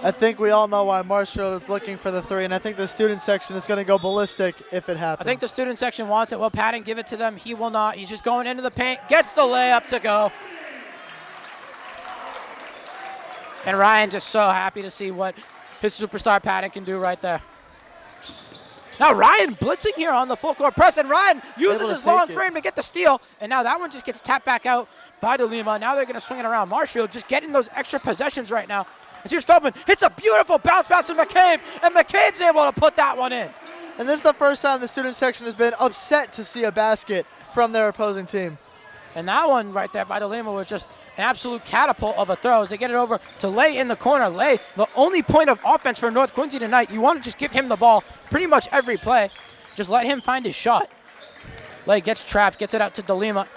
I think we all know why Marshfield is looking for the three, and I think the student section is going to go ballistic if it happens. I think the student section wants it. Will Patton give it to them? He will not. He's just going into the paint, gets the layup to go. And Ryan just so happy to see what his superstar Patton can do right there. Now Ryan blitzing here on the full court press, and Ryan uses his long frame to get the steal, and now that one just gets tapped back out by DeLima. Now they're going to swing it around. Marshfield just getting those extra possessions right now. As here's Feldman, hits a beautiful bounce pass to McCabe, and McCabe's able to put that one in. And this is the first time the student section has been upset to see a basket from their opposing team. And that one right there by DeLima was just an absolute catapult of a throw as they get it over to Lay in the corner. Lay, the only point of offense for North Quincy tonight. You want to just give him the ball pretty much every play. Just let him find his shot. Lay gets trapped, gets it out to DeLima.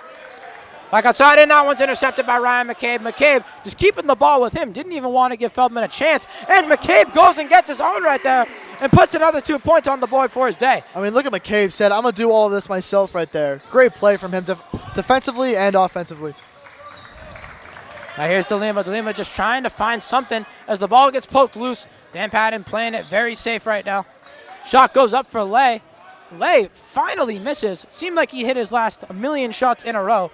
Back outside, and that one's intercepted by Ryan McCabe. McCabe just keeping the ball with him. Didn't even want to give Feldman a chance. And McCabe goes and gets his own right there and puts another 2 points on the board for his day. I mean, look at McCabe said, I'm going to do all of this myself right there. Great play from him defensively and offensively. Now here's DeLima. DeLima just trying to find something as the ball gets poked loose. Dan Patton playing it very safe right now. Shot goes up for Lay. Lay finally misses. Seemed like he hit his last 1 million shots in a row.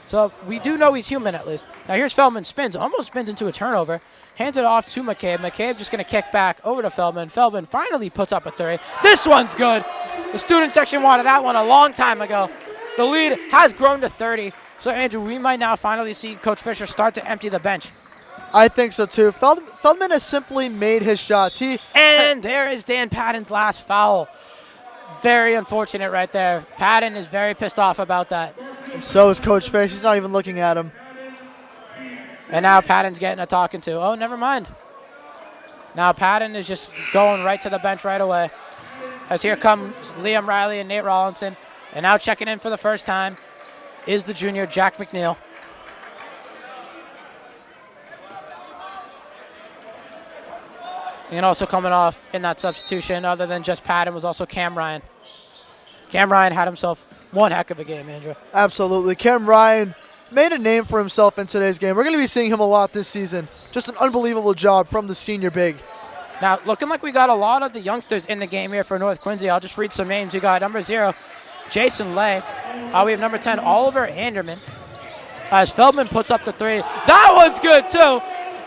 So we do know he's human at least. Now here's Feldman, almost spins into a turnover. Hands it off to McCabe. McCabe just going to kick back over to Feldman. Feldman finally puts up a three. This one's good. The student section wanted that one a long time ago. The lead has grown to 30. So Andrew, we might now finally see Coach Fisher start to empty the bench. I think so too. Feldman has simply made his shots. And there is Dan Patton's last foul. Very unfortunate right there. Patton is very pissed off about that. So is Coach Fish. He's not even looking at him. And now Patton's getting a talking to. Oh, never mind. Now Patton is just going right to the bench right away. As here comes Liam Riley and Nate Rollinson. And now checking in for the first time is the junior, Jack McNeil. And also coming off in that substitution, other than just Patton, was also Cam Ryan. Cam Ryan had himself one heck of a game, Andrew. Absolutely. Cam Ryan made a name for himself in today's game. We're going to be seeing him a lot this season. Just an unbelievable job from the senior big. Now, looking like we got a lot of the youngsters in the game here for North Quincy. I'll just read some names. We got number 0, Jason Lay. We have number 10, Oliver Anderman. As Feldman puts up the 3. That one's good, too.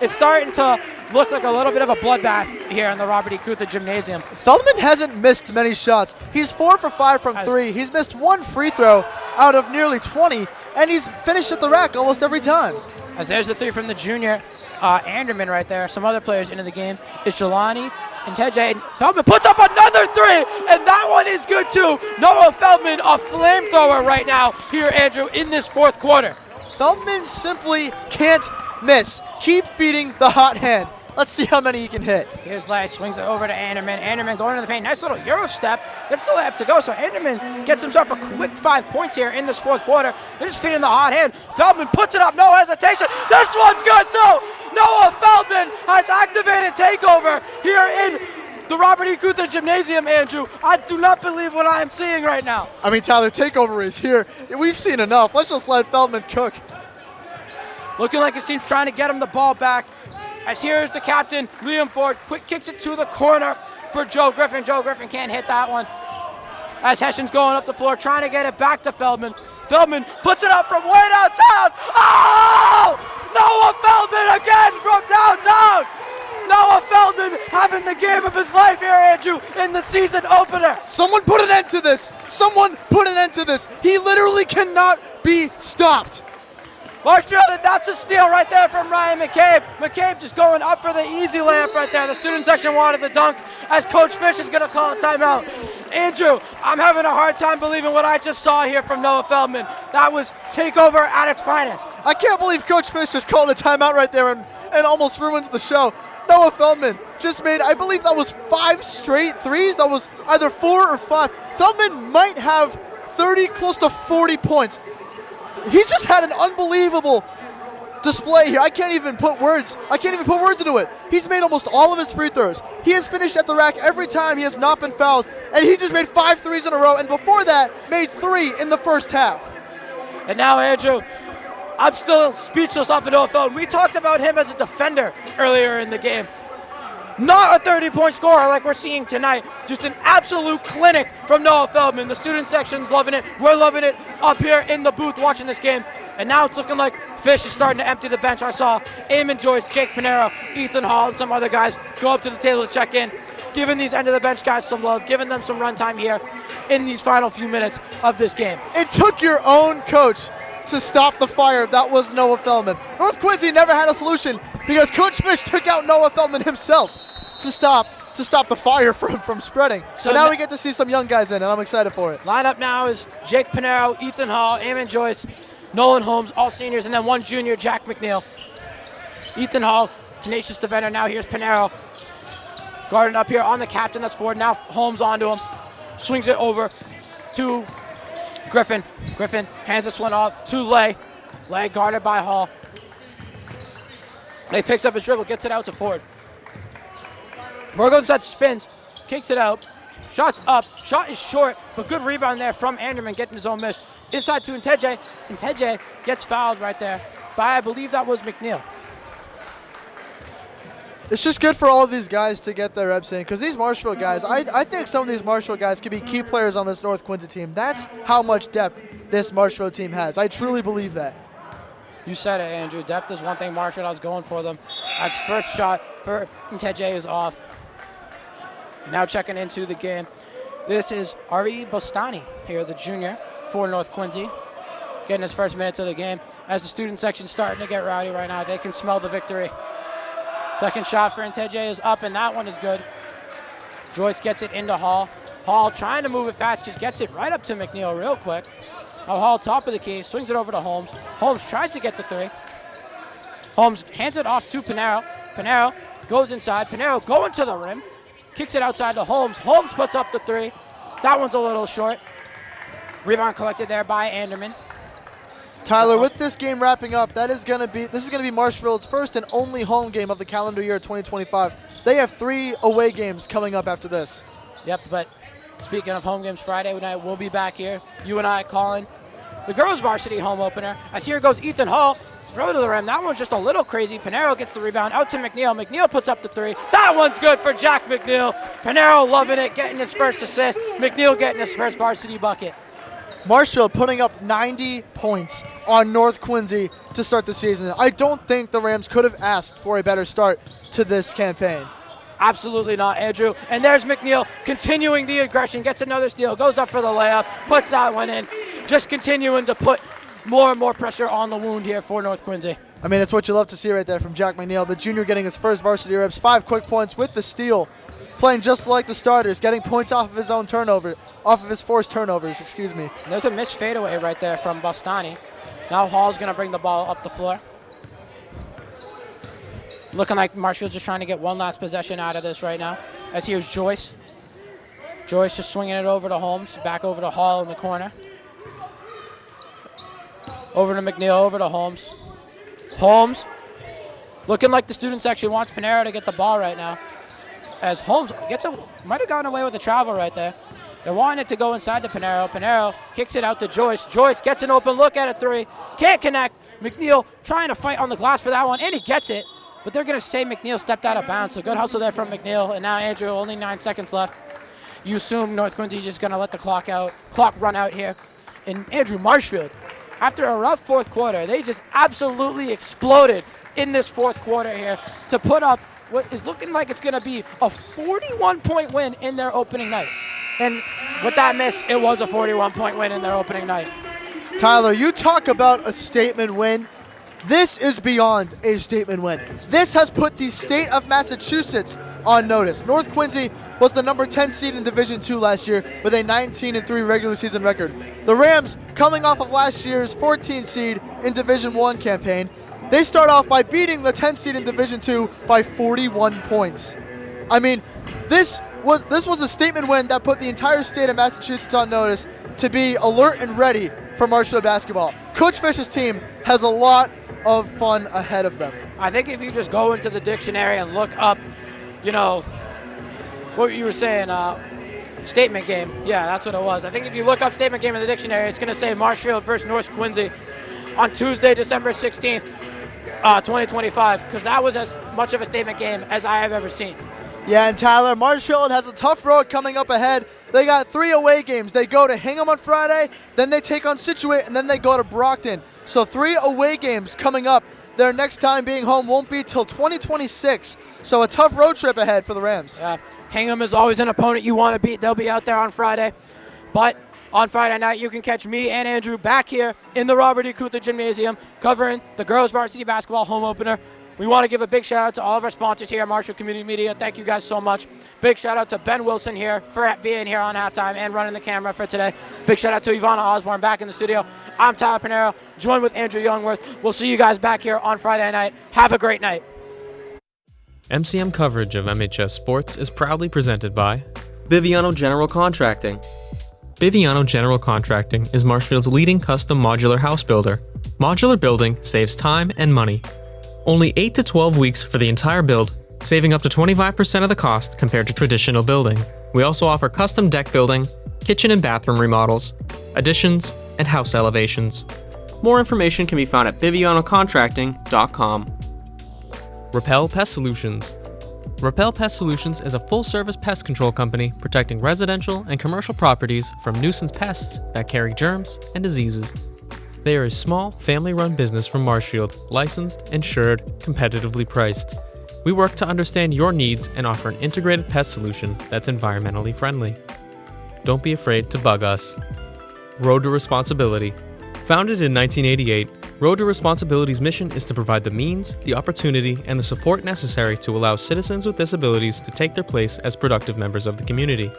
It's starting to look like a little bit of a bloodbath here in the Robert E. Kutha Gymnasium. Feldman hasn't missed many shots. He's 4 for 5 from 3. He's missed 1 free throw out of nearly 20, and he's finished at the rack almost every time. As there's the 3 from the junior, Anderman right there. Some other players into the game is Jelani and Teje. And Feldman puts up another 3, and that one is good too. Noah Feldman, a flamethrower right now here, Andrew, in this fourth quarter. Feldman simply can't miss. Keep feeding the hot hand. Let's see how many he can hit. Here's Lay, swings it over to Anderman. Anderman going to the paint. Nice little Euro step. Gets the layup to go. So Anderman gets himself a quick 5 points here in this fourth quarter. They're just feeding the hot hand. Feldman puts it up, no hesitation. This one's good too. Noah Feldman has activated takeover here in the Robert E. Kutha Gymnasium, Andrew. I do not believe what I am seeing right now. I mean, Tyler, takeover is here. We've seen enough. Let's just let Feldman cook. Looking like his team's trying to get him the ball back. As here's the captain, Liam Ford, quick kicks it to the corner for Joe Griffin. Joe Griffin can't hit that one. As Hession's going up the floor, trying to get it back to Feldman. Feldman puts it up from way downtown. Oh! Noah Feldman again from downtown! Noah Feldman having the game of his life here, Andrew, in the season opener. Someone put an end to this. Someone put an end to this. He literally cannot be stopped. Marshfield, and that's a steal right there from Ryan McCabe. McCabe just going up for the easy layup right there. The student section wanted the dunk, as Coach Fish is going to call a timeout. Andrew, I'm having a hard time believing what I just saw here from Noah Feldman. That was takeover at its finest. I can't believe Coach Fish just called a timeout right there and almost ruins the show. Noah Feldman just made, I believe that was 5 straight threes. That was either 4 or 5. Feldman might have 30, close to 40 points. He's just had an unbelievable display here. I can't even put words into it. He's made almost all of his free throws. He has finished at the rack every time he has not been fouled, and he just made 5 threes in a row, and before that, made 3 in the first half. And now, Andrew, I'm still speechless off of Noah Feldman. We talked about him as a defender earlier in the game. Not a 30-point scorer like we're seeing tonight. Just an absolute clinic from Noah Feldman. The student section's loving it. We're loving it up here in the booth watching this game. And now it's looking like Fish is starting to empty the bench. I saw Eamon Joyce, Jake Pinheiro, Ethan Hall, and some other guys go up to the table to check in, giving these end-of-the-bench guys some love, giving them some run time here in these final few minutes of this game. It took your own coach to stop the fire. That was Noah Feldman. North Quincy never had a solution because Coach Fish took out Noah Feldman himself to stop the fire from spreading. So now we get to see some young guys in, and I'm excited for it. Lineup now is Jake Pinheiro, Ethan Hall, Eamon Joyce, Nolan Holmes, all seniors, and then one junior, Jack McNeil. Ethan Hall, tenacious defender. Now here's Pinheiro. Guarding up here on the captain, that's Ford. Now Holmes onto him. Swings it over to Griffin. Griffin hands this one off to Lay. Lay guarded by Hall. Lay picks up his dribble, gets it out to Ford. Ford goes inside, spins, kicks it out. Shot's up. Shot is short, but good rebound there from Anderman, getting his own miss. Inside to Inteje. Inteje gets fouled right there by, I believe that was McNeil. It's just good for all of these guys to get their reps in because these Marshfield guys, I think some of these Marshfield guys could be key players on this North Quincy team. That's how much depth this Marshfield team has. I truly believe that. You said it, Andrew. Depth is one thing Marshfield has going for them. That's first shot for Inteje is off. Now checking into the game. This is Ari Bostani here, the junior for North Quincy. Getting his first minutes of the game. As the student section starting to get rowdy right now, they can smell the victory. Second shot for Inteje is up, and that one is good. Joyce gets it into Hall. Hall trying to move it fast, just gets it right up to McNeil real quick. Now Hall, top of the key, swings it over to Holmes. Holmes tries to get the 3. Holmes hands it off to Pinheiro. Pinheiro goes inside. Pinheiro going to the rim. Kicks it outside to Holmes. Holmes puts up the three. That one's a little short. Rebound collected there by Anderman. Tyler, with this game wrapping up, this is going to be Marshfield's first and only home game of the calendar year 2025. They have 3 away games coming up after this. Yep, but speaking of home games, Friday night we'll be back here. You and I calling the girls' varsity home opener. As here goes Ethan Hall. Throw to the rim. That one's just a little crazy. Pinheiro gets the rebound out to McNeil. McNeil puts up the three. That one's good for Jack McNeil. Pinheiro loving it, getting his first assist. McNeil getting his first varsity bucket. Marshfield putting up 90 points on North Quincy to start the season. I don't think the Rams could have asked for a better start to this campaign. Absolutely not, Andrew. And there's McNeil continuing the aggression, gets another steal, goes up for the layup, puts that one in. Just continuing to put more and more pressure on the wound here for North Quincy. I mean, it's what you love to see right there from Jack McNeil, the junior getting his first varsity reps, 5 quick points with the steal, playing just like the starters, getting points off of his own turnover, off of his forced turnovers, excuse me. And there's a missed fadeaway right there from Bastani. Now Hall's going to bring the ball up the floor. Looking like Marshfield's just trying to get one last possession out of this right now. As here's Joyce. Joyce just swinging it over to Holmes, back over to Hall in the corner. Over to McNeil, over to Holmes. Holmes looking like the student section wants Pinheiro to get the ball right now. As Holmes might have gotten away with the travel right there. They're wanting it to go inside to Pinheiro. Pinheiro kicks it out to Joyce. Joyce gets an open look at a three. Can't connect. McNeil trying to fight on the glass for that one, and he gets it. But they're going to say McNeil stepped out of bounds. So good hustle there from McNeil. And now Andrew, only 9 seconds left. You assume North Quincy's just going to let the clock run out here. And Andrew, Marshfield, after a rough fourth quarter, they just absolutely exploded in this fourth quarter here to put up what is looking like it's going to be a 41-point win in their opening night. And with that miss, it was a 41-point win in their opening night. Tyler, you talk about a statement win. This is beyond a statement win. This has put the state of Massachusetts on notice. North Quincy was the number 10 seed in Division II last year with a 19-3 regular season record. The Rams, coming off of last year's 14 seed in Division I campaign, they start off by beating the 10 seed in Division II by 41 points. I mean, this was a statement win that put the entire state of Massachusetts on notice to be alert and ready for Marshfield basketball. Coach Fish's team has a lot of fun ahead of them. I think if you just go into the dictionary and look up, what you were saying, statement game. Yeah, that's what it was. I think if you look up statement game in the dictionary, it's going to say Marshfield versus North Quincy on Tuesday, December 16th, 2025, because that was as much of a statement game as I have ever seen. Yeah, and Tyler, Marshfield has a tough road coming up ahead. They got 3 away games. They go to Hingham on Friday, then they take on Scituate, and then they go to Brockton. So 3 away games coming up. Their next time being home won't be till 2026. So a tough road trip ahead for the Rams. Yeah, Hingham is always an opponent you want to beat. They'll be out there on Friday. But on Friday night, you can catch me and Andrew back here in the Robert E. Kuther Gymnasium covering the girls varsity basketball home opener. We want to give a big shout out to all of our sponsors here at Marshfield Community Media. Thank you guys so much. Big shout out to Ben Wilson here for being here on halftime and running the camera for today. Big shout out to Yvana Osborne back in the studio. I'm Tyler Pinheiro, joined with Andrew Youngworth. We'll see you guys back here on Friday night. Have a great night. MCM coverage of MHS sports is proudly presented by Biviano General Contracting. Biviano General Contracting is Marshfield's leading custom modular house builder. Modular building saves time and money. Only 8 to 12 weeks for the entire build, saving up to 25% of the cost compared to traditional building. We also offer custom deck building, kitchen and bathroom remodels, additions, and house elevations. More information can be found at bivianocontracting.com. Repel Pest Solutions. Repel Pest Solutions is a full-service pest control company protecting residential and commercial properties from nuisance pests that carry germs and diseases. They are a small, family-run business from Marshfield, licensed, insured, competitively priced. We work to understand your needs and offer an integrated pest solution that's environmentally friendly. Don't be afraid to bug us. Road to Responsibility. Founded in 1988, Road to Responsibility's mission is to provide the means, the opportunity, and the support necessary to allow citizens with disabilities to take their place as productive members of the community.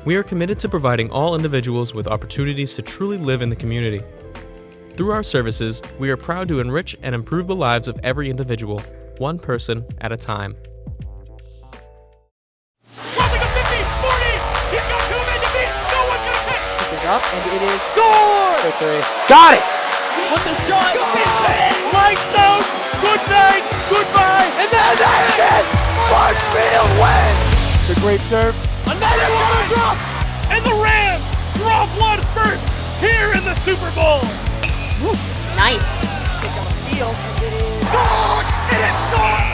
We are committed to providing all individuals with opportunities to truly live in the community. Through our services, we are proud to enrich and improve the lives of every individual, one person at a time. Crossing a 50, 40. He's got 2 men to beat. No one's going to catch. Kick is up, and it is scored. For three. Got it! With the shot, it's in. Lights out. Good night. Goodbye. And that's it! Marshfield wins! It's a great serve. Another one. Drop! And the Rams drop one first here in the Super Bowl. Nice. Kick on the field, and it is Scored! It is scored!